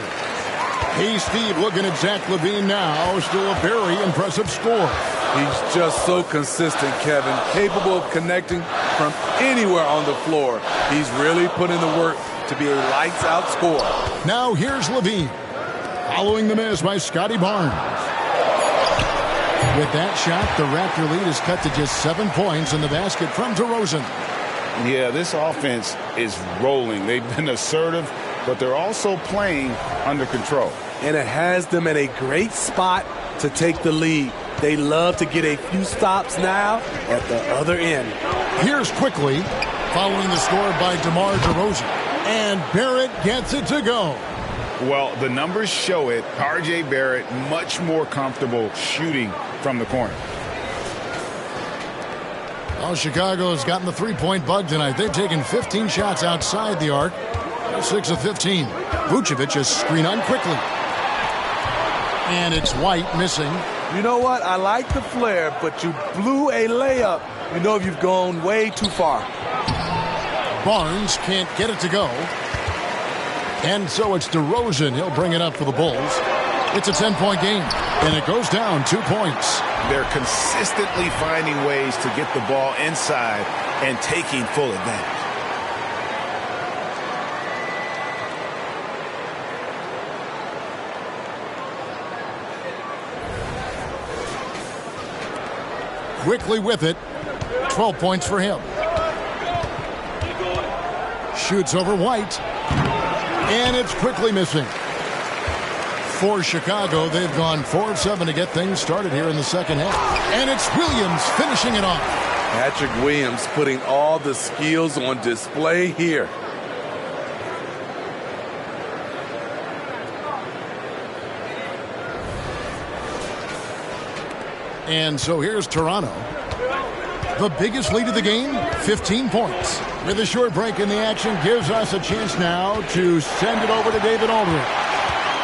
Steve looking at Zach LaVine now. Still a very impressive score. He's just so consistent, Kevin. Capable of connecting from anywhere on the floor. He's really put in the work to be a lights-out scorer. Now here's LaVine. Following the miss by Scotty Barnes. With that shot, the Raptor lead is cut to just 7 points in the basket from DeRozan. Yeah, this offense is rolling. They've been assertive, but they're also playing under control. And it has them in a great spot to take the lead. They love to get a few stops now at the other end. Here's Quickly, following the score by DeMar DeRozan. And Barrett gets it to go. Well, the numbers show it. R.J. Barrett much more comfortable shooting from the corner. Well, Chicago has gotten the three-point bug tonight. They've taken 15 shots outside the arc. 6 of 15. Vucevic is screen on Quickly. And it's White missing. You know what? I like the flare, but you blew a layup. You know you've gone way too far. Barnes can't get it to go. And so it's DeRozan. He'll bring it up for the Bulls. It's a 10-point game, and it goes down 2 points. They're consistently finding ways to get the ball inside and taking full advantage. Quickly with it. 12 points for him. Shoots over White. And it's Quickly missing. For Chicago, they've gone 4 of 7 to get things started here in the second half. And it's Williams finishing it off. Patrick Williams putting all the skills on display here. And so here's Toronto. The biggest lead of the game, 15 points. With a short break in the action, gives us a chance now to send it over to David Aldridge.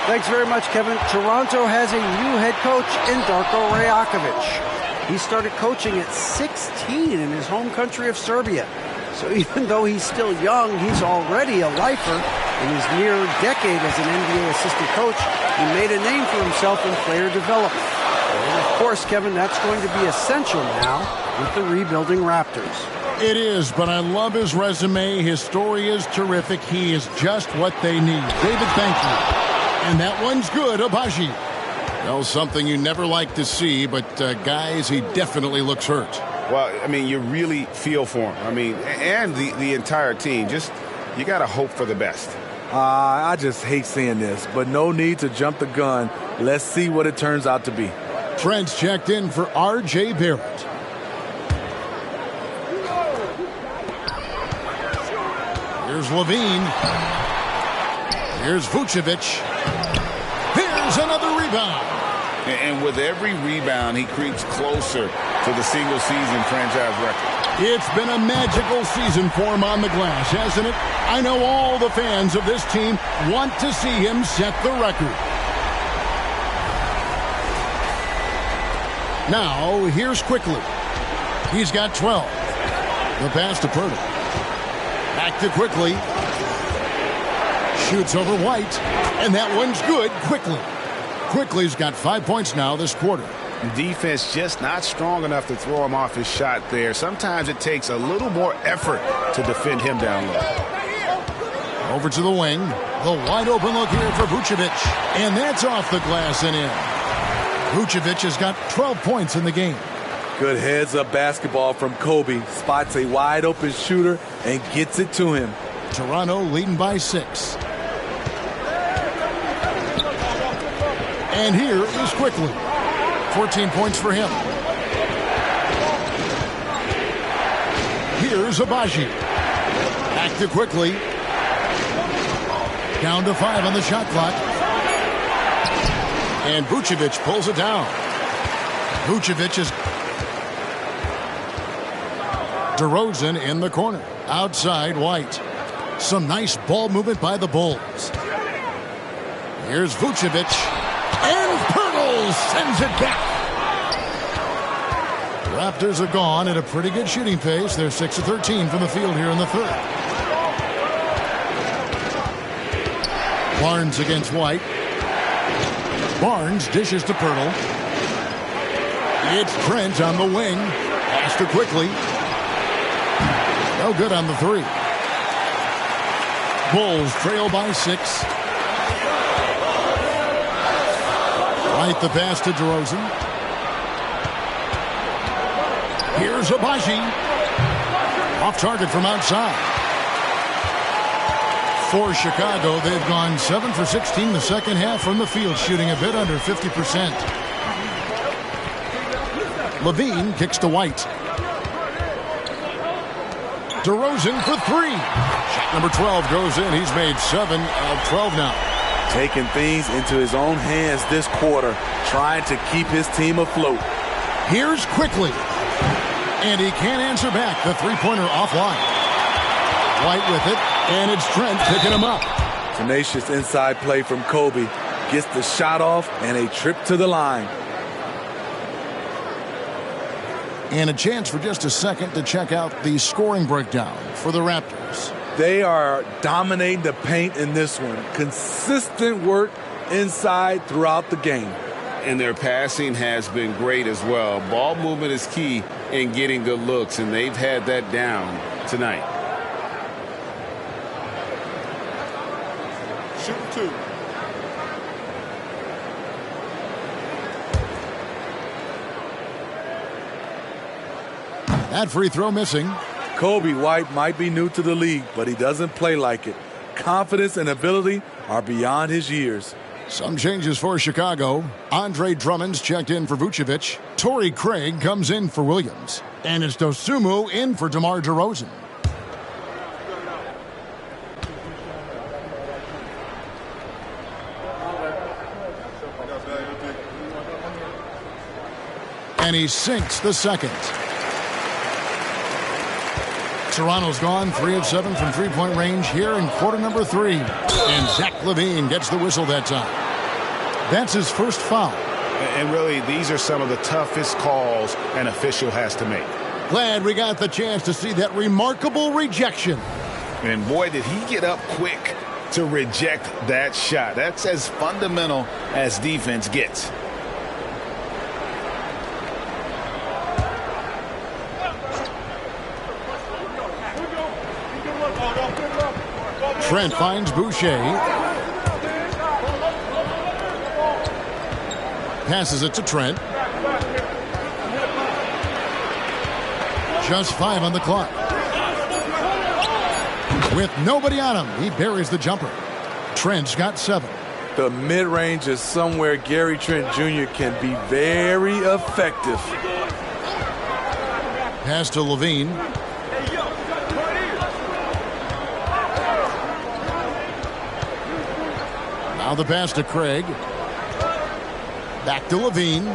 Thanks very much, Kevin. Toronto has a new head coach in Darko Rajakovic. He started coaching at 16 in his home country of Serbia. So even though he's still young, he's already a lifer. In his near decade as an NBA assistant coach, he made a name for himself in player development. And of course, Kevin, that's going to be essential now with the rebuilding Raptors. It is, but I love his resume. His story is terrific. He is just what they need. David, thank you. And that one's good, Abaji. Well, something you never like to see, but guys, he definitely looks hurt. Well, I mean, you really feel for him. I mean, and the entire team. Just, you got to hope for the best. I just hate seeing this, but no need to jump the gun. Let's see what it turns out to be. Trent's checked in for R.J. Barrett. Here's Levine. Here's Vucevic. Here's another rebound. And with every rebound, he creeps closer to the single-season franchise record. It's been a magical season for him on the glass, hasn't it? I know all the fans of this team want to see him set the record. Now, here's Quickly. He's got 12. The pass to Pirtle. Back to Quickly. Shoots over White. And that one's good. Quickly. Quickly's got 5 points now this quarter. Defense just not strong enough to throw him off his shot there. Sometimes it takes a little more effort to defend him down low. Over to the wing. The wide open look here for Vucevic. And that's off the glass and in. Vucevic has got 12 points in the game. Good heads-up basketball from Kobe. Spots a wide-open shooter and gets it to him. Toronto leading by 6. And here is Quickly. 14 points for him. Here's Abaji. Back to Quickly. Down to 5 on the shot clock. And Vucevic pulls it down. Vucevic is DeRozan in the corner. Outside White. Some nice ball movement by the Bulls. Here's Vucevic. And Pirtle sends it back. Raptors are gone at a pretty good shooting pace. They're 6 of 13 from the field here in the third. Barnes against White. Barnes dishes to Pirtle. It's Trent on the wing. Pass to Quickly. No good on the 3. Bulls trail by 6. White the pass to DeRozan. Here's Abaji. Off target from outside. For Chicago, they've gone 7 for 16 the second half from the field, shooting a bit under 50%. Levine kicks to White. DeRozan for 3. Shot number 12 goes in. He's made 7 of 12 now. Taking things into his own hands this quarter, trying to keep his team afloat. Here's Quickly. And he can't answer back. The three-pointer offline. White with it. And it's Trent picking him up. Tenacious inside play from Kobe. Gets the shot off and a trip to the line. And a chance for just a second to check out the scoring breakdown for the Raptors. They are dominating the paint in this one. Consistent work inside throughout the game. And their passing has been great as well. Ball movement is key in getting good looks, and they've had that down tonight. Shooting 2. That free throw missing. Kobe White might be new to the league, but he doesn't play like it. Confidence and ability are beyond his years. Some changes for Chicago. Andre Drummond's checked in for Vucevic. Torrey Craig comes in for Williams. And it's Dosunmu in for DeMar DeRozan. And he sinks the second. Toronto's gone 3 of 7 from three-point range here in quarter number 3. And Zach LaVine gets the whistle that time. That's his first foul. And really, these are some of the toughest calls an official has to make. Glad we got the chance to see that remarkable rejection. And boy, did he get up quick to reject that shot. That's as fundamental as defense gets. Trent finds Boucher. Passes it to Trent. Just 5 on the clock. With nobody on him, he buries the jumper. Trent's got 7. The mid-range is somewhere Gary Trent Jr. can be very effective. Pass to LaVine. Now the pass to Craig. Back to LaVine.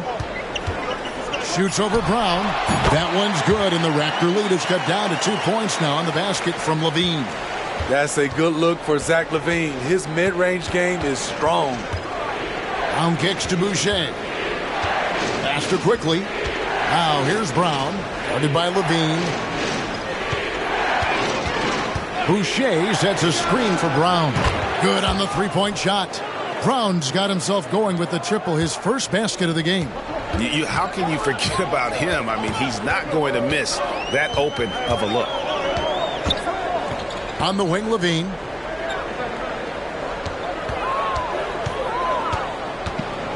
Shoots over Brown. That one's good, and the Raptor lead is cut down to 2 points now on the basket from LaVine. That's a good look for Zach LaVine. His mid-range game is strong. Brown kicks to Boucher. Faster quickly. Now here's Brown. Guarded by LaVine. Boucher sets a screen for Brown. Good on the three-point shot. Brown's got himself going with the triple, his first basket of the game. How can you forget about him? I mean, he's not going to miss that open of a look. On the wing, LaVine.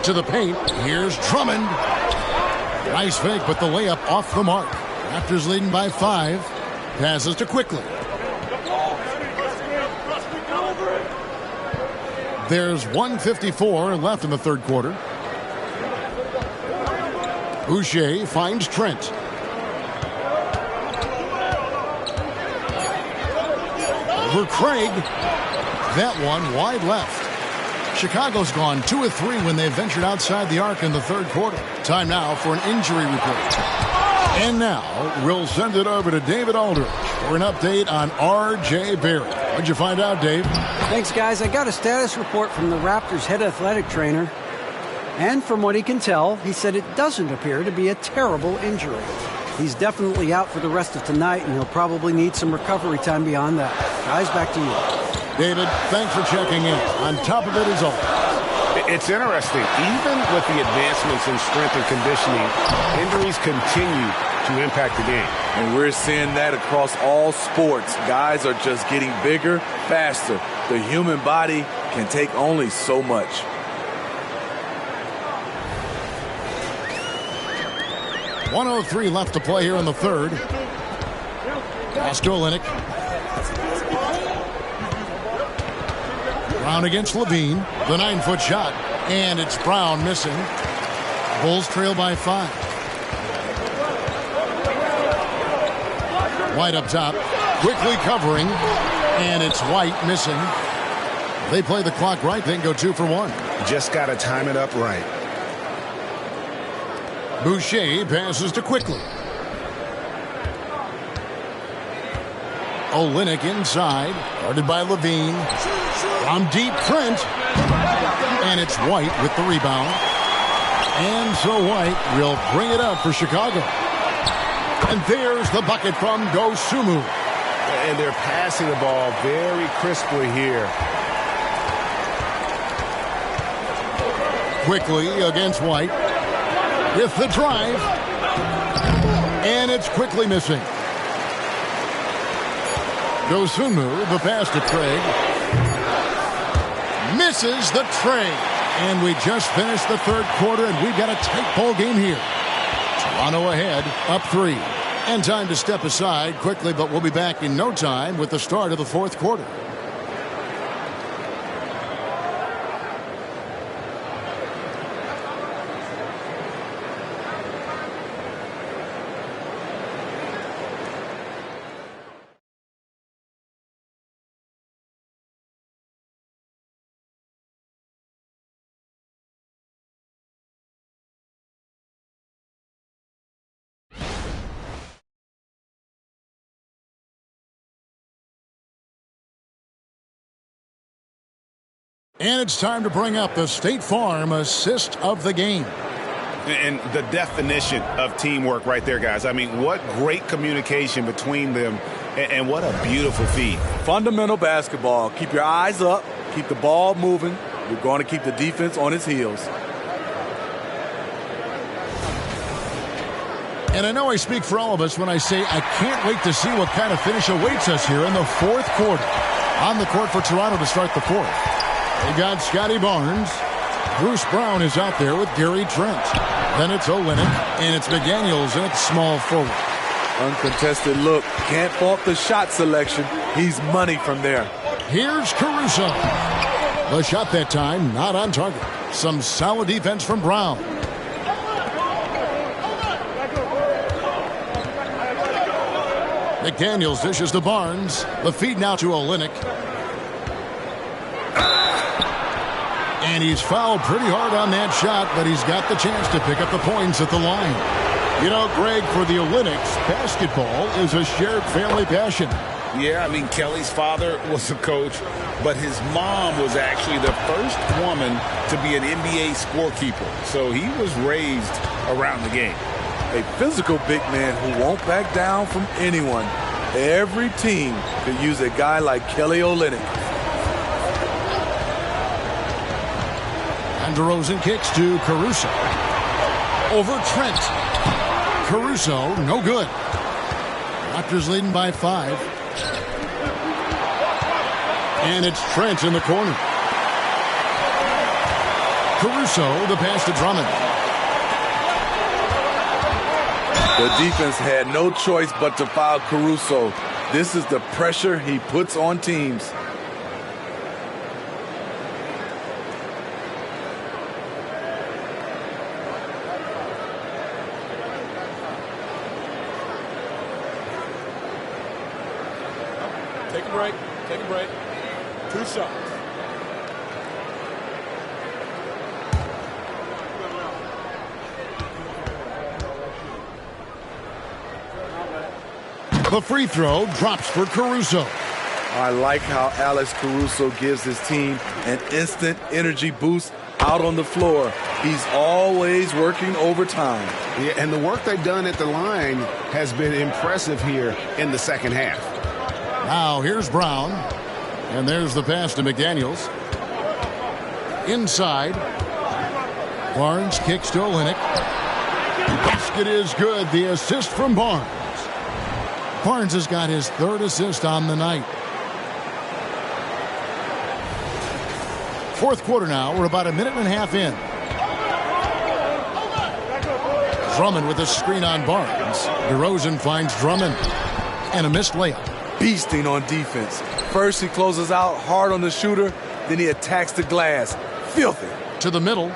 To the paint. Here's Drummond. Nice fake, but the layup off the mark. Raptors leading by 5. Passes to Quickly. There's 1:54 left in the third quarter. Boucher finds Trent. Over Craig. That one wide left. Chicago's gone 2 of 3 when they ventured outside the arc in the third quarter. Time now for an injury report. And now we'll send it over to David Aldridge for an update on R.J. Barrett. What'd you find out, Dave? Thanks, guys. I got a status report from the Raptors' head athletic trainer. And from what he can tell, he said it doesn't appear to be a terrible injury. He's definitely out for the rest of tonight, and he'll probably need some recovery time beyond that. Guys, back to you. David, thanks for checking in. On top of it as always. It's interesting. Even with the advancements in strength and conditioning, injuries continue to impact the game. And we're seeing that across all sports. Guys are just getting bigger, faster. The human body can take only so much. .103 left to play here in the third. Pass to Olynyk. Brown against LaVine. The 9-foot shot. And it's Brown missing. Bulls trail by 5. White up top. Quickly covering. And it's White missing. They play the clock right. They can go 2 for 1. Just got to time it up right. Boucher passes to Quickly. Olynyk inside. Guarded by LaVine. From deep, Trent. And it's White with the rebound. And so White will bring it up for Chicago. And there's the bucket from Dosunmu. And they're passing the ball very crisply here. Quickly against White. With the drive. And it's Quickly missing. Dosunmu, the pass to Craig. Misses the tray. And we just finished the third quarter, and we've got a tight ball game here. Toronto ahead, up 3. And time to step aside quickly, but we'll be back in no time with the start of the fourth quarter. And it's time to bring up the State Farm assist of the game. And the definition of teamwork right there, guys. I mean, what great communication between them, and what a beautiful feed. Fundamental basketball. Keep your eyes up. Keep the ball moving. You're going to keep the defense on its heels. And I know I speak for all of us when I say I can't wait to see what kind of finish awaits us here in the fourth quarter. On the court for Toronto to start the fourth. They got Scotty Barnes. Bruce Brown is out there with Gary Trent. Then it's Olynyk, and it's McDaniels, and it's small forward. Uncontested look. Can't fault the shot selection. He's money from there. Here's Caruso. The shot that time, not on target. Some solid defense from Brown. McDaniels dishes to Barnes. The feed now to Olynyk. And he's fouled pretty hard on that shot, but he's got the chance to pick up the points at the line. You know, Greg, for the Olympics, basketball is a shared family passion. Yeah, I mean, Kelly's father was a coach, but his mom was actually the first woman to be an NBA scorekeeper. So he was raised around the game. A physical big man who won't back down from anyone. Every team could use a guy like Kelly Olynyk. And DeRozan kicks to Caruso. Over Trent. Caruso, no good. Raptors leading by 5. And it's Trent in the corner. Caruso, the pass to Drummond. The defense had no choice but to foul Caruso. This is the pressure he puts on teams. Take a break. Take a break. 2 shots. The free throw drops for Caruso. I like how Alex Caruso gives his team an instant energy boost out on the floor. He's always working overtime. Yeah, and the work they've done at the line has been impressive here in the second half. Now here's Brown. And there's the pass to McDaniels. Inside. Barnes kicks to Olynyk. Basket is good. The assist from Barnes. Barnes has got his 3rd assist on the night. Fourth quarter now. We're about a minute and a half in. Drummond with a screen on Barnes. DeRozan finds Drummond. And a missed layup. Beasting on defense. First he closes out hard on the shooter. Then he attacks the glass. Filthy. To the middle.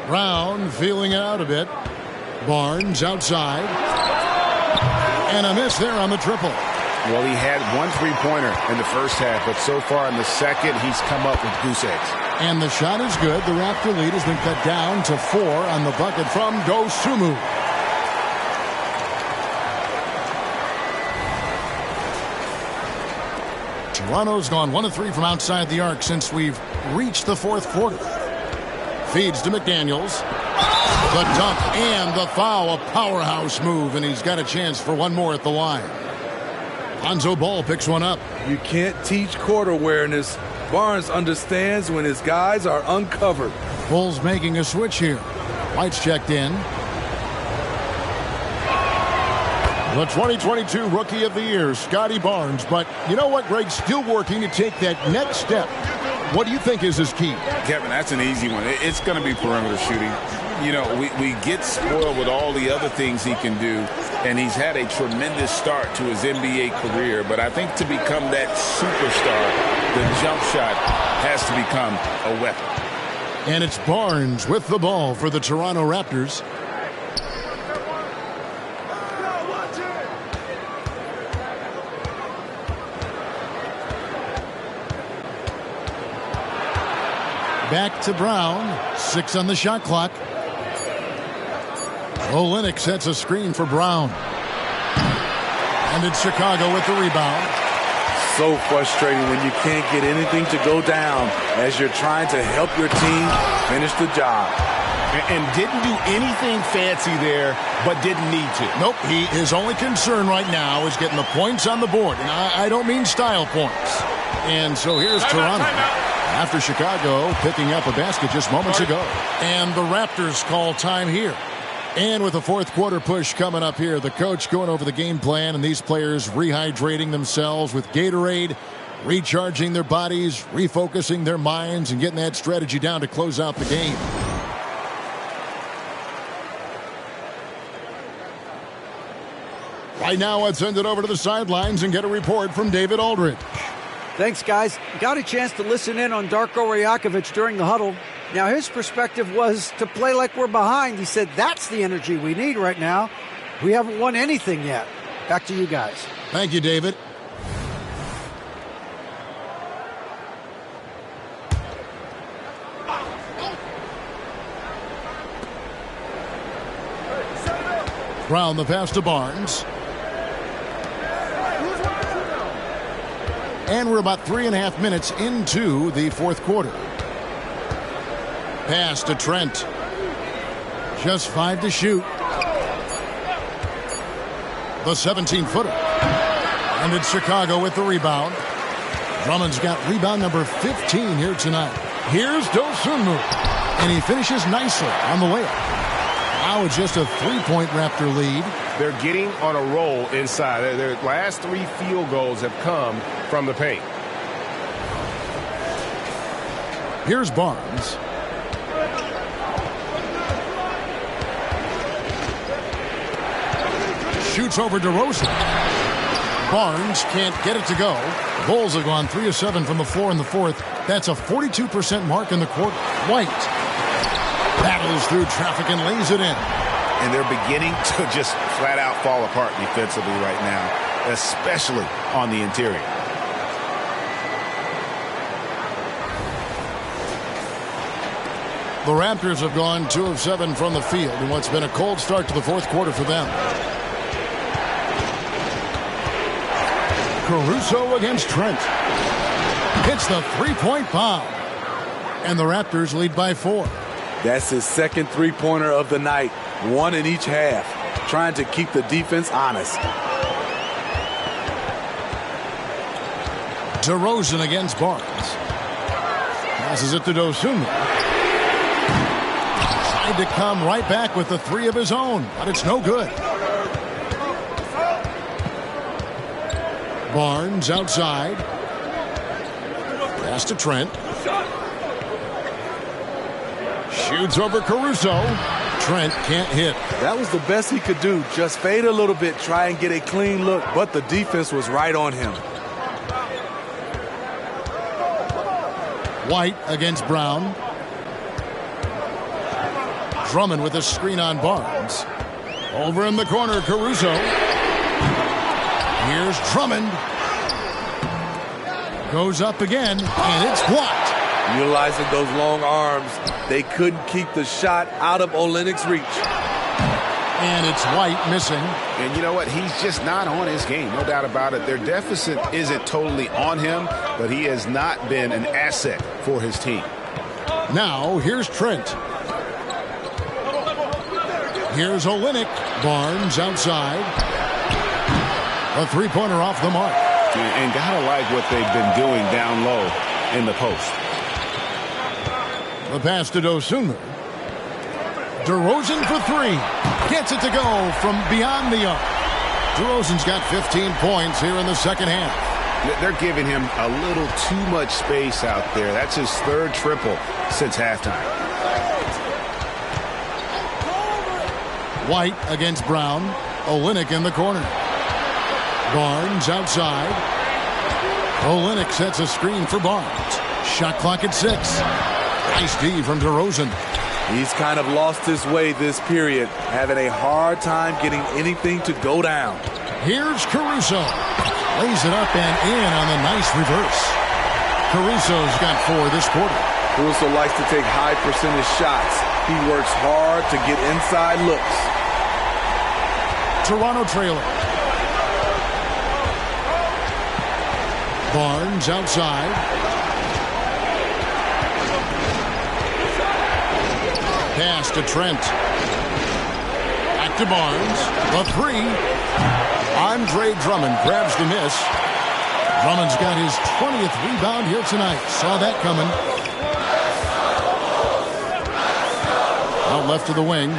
Brown feeling it out a bit. Barnes outside. And a miss there on the triple. Well, he had 1 3-pointer in the first half, but so far in the second, he's come up with goose eggs. And the shot is good. The Raptor lead has been cut down to 4 on the bucket from Dosunmu. Toronto's gone 1 of 3 from outside the arc since we've reached the fourth quarter. Feeds to McDaniels. The dunk and the foul, a powerhouse move, and he's got a chance for one more at the line. Lonzo Ball picks one up. You can't teach court awareness. Barnes understands when his guys are uncovered. Bulls making a switch here. White's checked in. The 2022 Rookie of the Year, Scotty Barnes. But you know what, Greg? Still working to take that next step. What do you think is his key? Kevin, that's an easy one. It's going to be perimeter shooting. You know, we get spoiled with all the other things he can do, and he's had a tremendous start to his NBA career. But I think to become that superstar, the jump shot has to become a weapon. And it's Barnes with the ball for the Toronto Raptors. Back to Brown. 6 on the shot clock. Olynyk sets a screen for Brown. And it's Chicago with the rebound. So frustrating when you can't get anything to go down as you're trying to help your team finish the job. And didn't do anything fancy there, but didn't need to. Nope, his only concern right now is getting the points on the board. And I don't mean style points. And so here's Toronto. After Chicago picking up a basket just moments ago. And the Raptors call time here. And with the fourth quarter push coming up here, the coach going over the game plan and these players rehydrating themselves with Gatorade, recharging their bodies, refocusing their minds, and getting that strategy down to close out the game. Right now, let's send it over to the sidelines and get a report from David Aldridge. Thanks, guys. Got a chance to listen in on Darko Rajakovic during the huddle. Now, his perspective was to play like we're behind. He said that's the energy we need right now. We haven't won anything yet. Back to you guys. Thank you, David. Brown the pass to Barnes. And we're about 3.5 minutes into the fourth quarter. Pass to Trent. Just 5 to shoot. The 17-footer. And it's Chicago with the rebound. Drummond's got rebound number 15 here tonight. Here's Dosunmu. And he finishes nicely on the layup. Now it's just a 3-point Raptor lead. They're getting on a roll inside. Their last 3 field goals have come from the paint. Here's Barnes. Shoots over DeRozan. Barnes can't get it to go. The Bulls have gone 3 of 7 from the floor in the fourth. That's a 42% mark in the quarter. White battles through traffic and lays it in. And they're beginning to just flat out fall apart defensively right now, especially on the interior. The Raptors have gone 2 of 7 from the field in what's been a cold start to the fourth quarter for them. Caruso against Trent. Hits the 3-point bomb. And the Raptors lead by 4. That's his second three-pointer of the night. 1 in each half. Trying to keep the defense honest. DeRozan against Barnes. Passes it to Dosunmu. Tried to come right back with the 3 of his own, but it's no good. Barnes outside. Pass to Trent. Shoots over Caruso. Trent can't hit. That was the best he could do. Just fade a little bit, try and get a clean look, but the defense was right on him. White against Brown. Drummond with a screen on Barnes. Over in the corner, Caruso. Here's Drummond. Goes up again, and it's blocked. Utilizing those long arms, they couldn't keep the shot out of Olynyk's reach. And it's White missing. And you know what? He's just not on his game, no doubt about it. Their deficit isn't totally on him, but he has not been an asset for his team. Now, here's Trent. Here's Olynyk. Barnes outside. A 3-pointer off the mark. And gotta like what they've been doing down low in the post. The pass to Dosunmu. DeRozan for 3. Gets it to go from beyond the arc. DeRozan's got 15 points here in the second half. They're giving him a little too much space out there. That's his 3rd triple since halftime. White against Brown. Olynyk in the corner. Barnes outside. Olynyk sets a screen for Barnes. Shot clock at 6. Nice D from DeRozan. He's kind of lost his way this period, having a hard time getting anything to go down. Here's Caruso. Lays it up and in on the nice reverse. Caruso's got 4 this quarter. Caruso likes to take high percentage shots. He works hard to get inside looks. Toronto trailer. Barnes outside. Pass to Trent. Back to Barnes. The three. Andre Drummond grabs the miss. Drummond's got his 20th rebound here tonight. Saw that coming. Out left to the wing.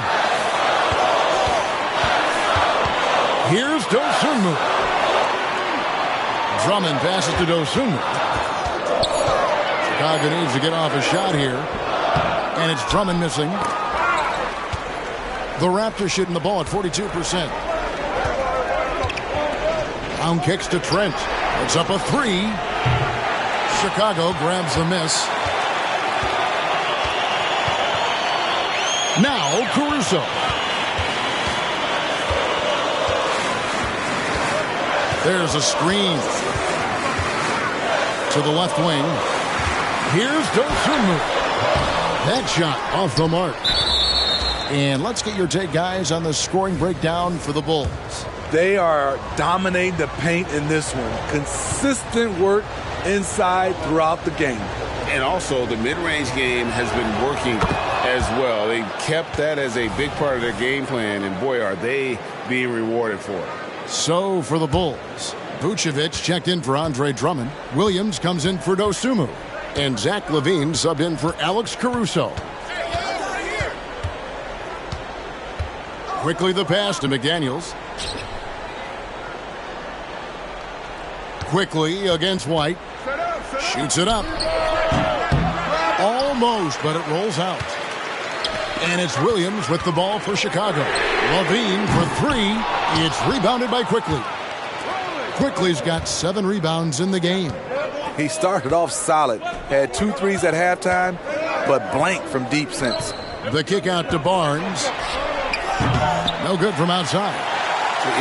Here's Dosunmu. Drummond passes to Dosunmu. Chicago needs to get off a shot here. And it's Drummond missing. The Raptors shooting the ball at 42%. Down kicks to Trent. It's up a three. Chicago grabs the miss. Now Caruso. There's a screen to the left wing. Here's Dosunmu. That shot off the mark. And let's get your take, guys, on the scoring breakdown for the Bulls. They are dominating the paint in this one. Consistent work inside throughout the game. And also, the mid-range game has been working as well. They kept that as a big part of their game plan, and boy, are they being rewarded for it. So, for the Bulls, Vucevic checked in for Andre Drummond. Williams comes in for Dosunmu. And Zach LaVine subbed in for Alex Caruso. Quickly the pass to McDaniels. Quickly against White. Shoots it up. Almost, but it rolls out. And it's Williams with the ball for Chicago. LaVine for three. It's rebounded by Quickly. Quickly's got 7 rebounds in the game. He started off solid. Had 2 threes at halftime, but blank from deep since. The kick out to Barnes. No good from outside.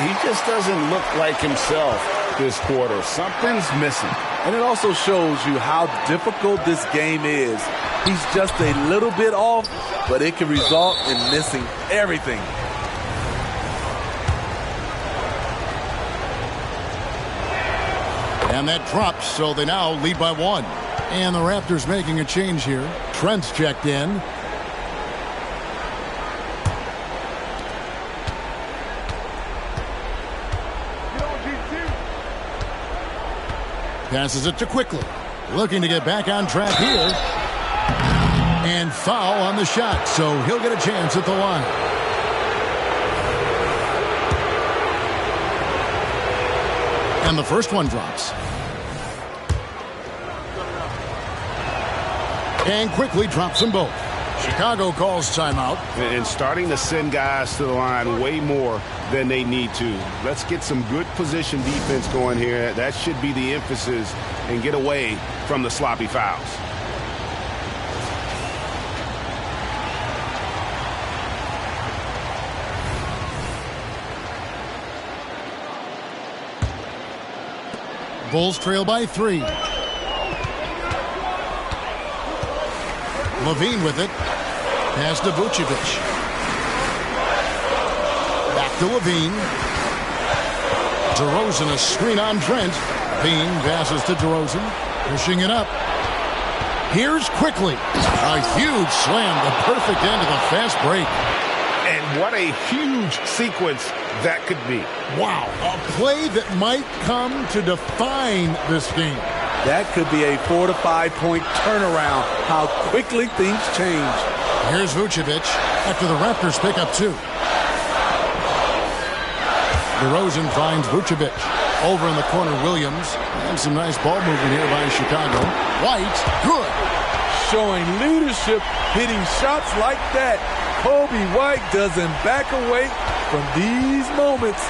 He just doesn't look like himself this quarter. Something's missing. And it also shows you how difficult this game is. He's just a little bit off, but it can result in missing everything. And that drops, so they now lead by 1. And the Raptors making a change here. Trent's checked in. Passes it to Quickly. Looking to get back on track here. And foul on the shot, so he'll get a chance at the line. And the first one drops. And Quickly drops them both. Chicago calls timeout. And starting to send guys to the line way more than they need to. Let's get some good position defense going here. That should be the emphasis, and get away from the sloppy fouls. Bulls trail by 3. LaVine with it. Pass to Vucevic. Back to LaVine. DeRozan, a screen on Trent. LaVine passes to DeRozan. Pushing it up. Here's Quickly. A huge slam. The perfect end of the fast break. And what a huge sequence that could be. Wow. A play that might come to define this game. That could be a 4 to 5 point turnaround. How quickly things change. Here's Vucevic after the Raptors pick up 2. DeRozan finds Vucevic. Over in the corner, Williams. And some nice ball movement here by Chicago. White, good. Showing leadership, hitting shots like that. Kobe White doesn't back away from these moments.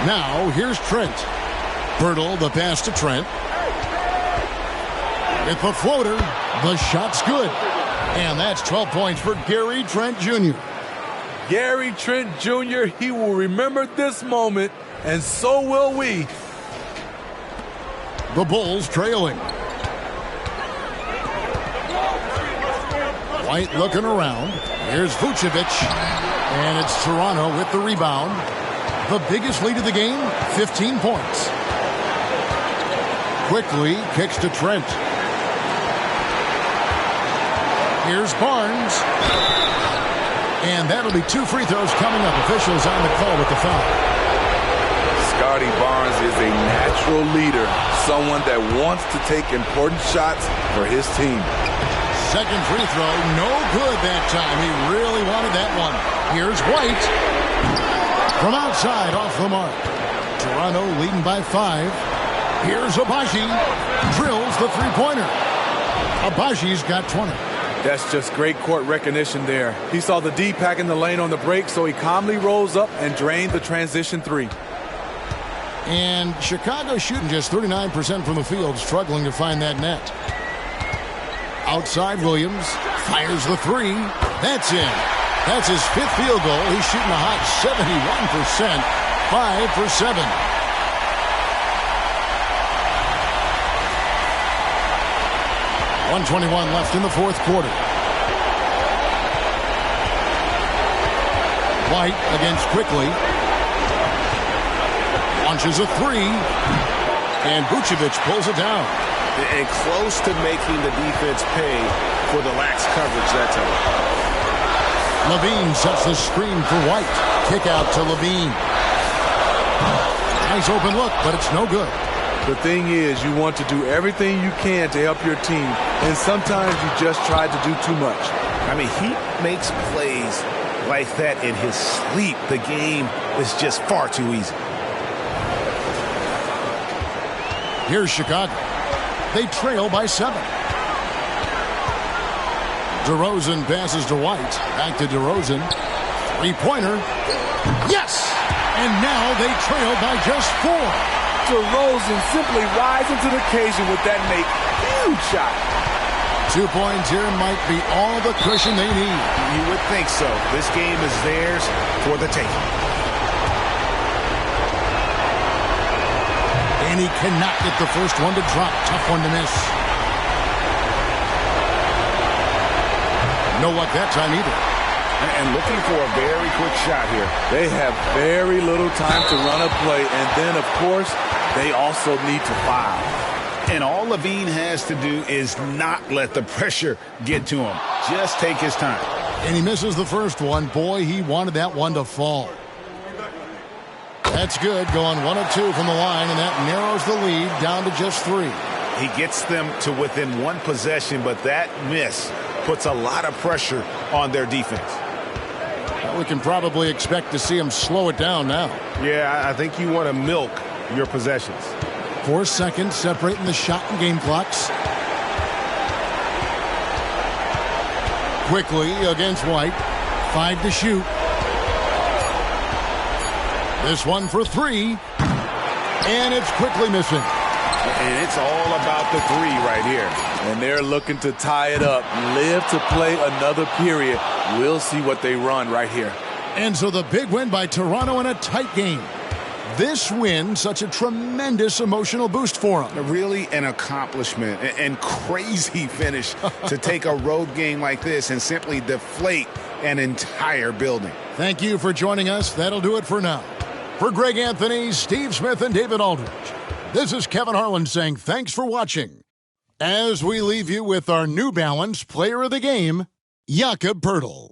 Now, here's Trent. Birtle, the pass to Trent. With the floater, the shot's good. And that's 12 points for Gary Trent Jr. Gary Trent Jr., he will remember this moment, and so will we. The Bulls trailing. White looking around. Here's Vucevic. And it's Toronto with the rebound. The biggest lead of the game, 15 points. Quickly kicks to Trent. Here's Barnes. And that'll be 2 free throws coming up. Officials on the call with the foul. Scotty Barnes is a natural leader, someone that wants to take important shots for his team. Second free throw, no good that time. He really wanted that one. Here's White. From outside, off the mark. Toronto leading by 5. Here's Abaji. Drills the three-pointer. Abaji's got 20. That's just great court recognition there. He saw the D pack in the lane on the break, so he calmly rolls up and drained the transition 3. And Chicago shooting just 39% from the field, struggling to find that net. Outside Williams, fires the 3. That's in. That's his 5th field goal. He's shooting a hot 71%, 5 for 7. .121 left in the 4th quarter. White against Quickly. Launches a 3. And Vucevic pulls it down. And close to making the defense pay for the lax coverage that time. Levine sets the screen for White. Kick out to Levine. Nice open look, but it's no good. The thing is, you want to do everything you can to help your team, and sometimes you just try to do too much. I mean, he makes plays like that in his sleep. The game is just far too easy. Here's Chicago. They trail by 7. DeRozan passes to White. Back to DeRozan. Three-pointer. Yes! And now they trail by just 4. DeRozan simply rises to the occasion with that huge shot. 2 points here might be all the cushion they need. You would think so. This game is theirs for the taking. And he cannot get the first one to drop. Tough one to miss. No luck that time either. And looking for a very quick shot here. They have very little time to run a play, and then, of course, they also need to foul. And all Levine has to do is not let the pressure get to him. Just take his time. And he misses the first one. Boy, he wanted that one to fall. That's good, going 1 of 2 from the line, and that narrows the lead down to just 3. He gets them to within 1 possession, but that miss puts a lot of pressure on their defense. Well, we can probably expect to see him slow it down now. Yeah, I think you want to milk your possessions. 4 seconds separating the shot and game clocks. Quickly against White. 5 to shoot. This one for 3. And it's quickly missing. And it's all about the 3 right here. And they're looking to tie it up. Live to play another period. We'll see what they run right here. And so the big win by Toronto in a tight game. This win, such a tremendous emotional boost for them. Really an accomplishment and crazy finish to take a road game like this and simply deflate an entire building. Thank you for joining us. That'll do it for now. For Greg Anthony, Steve Smith, and David Aldridge, this is Kevin Harlan saying thanks for watching. As we leave you with our New Balance Player of the Game, Jakob Poeltl.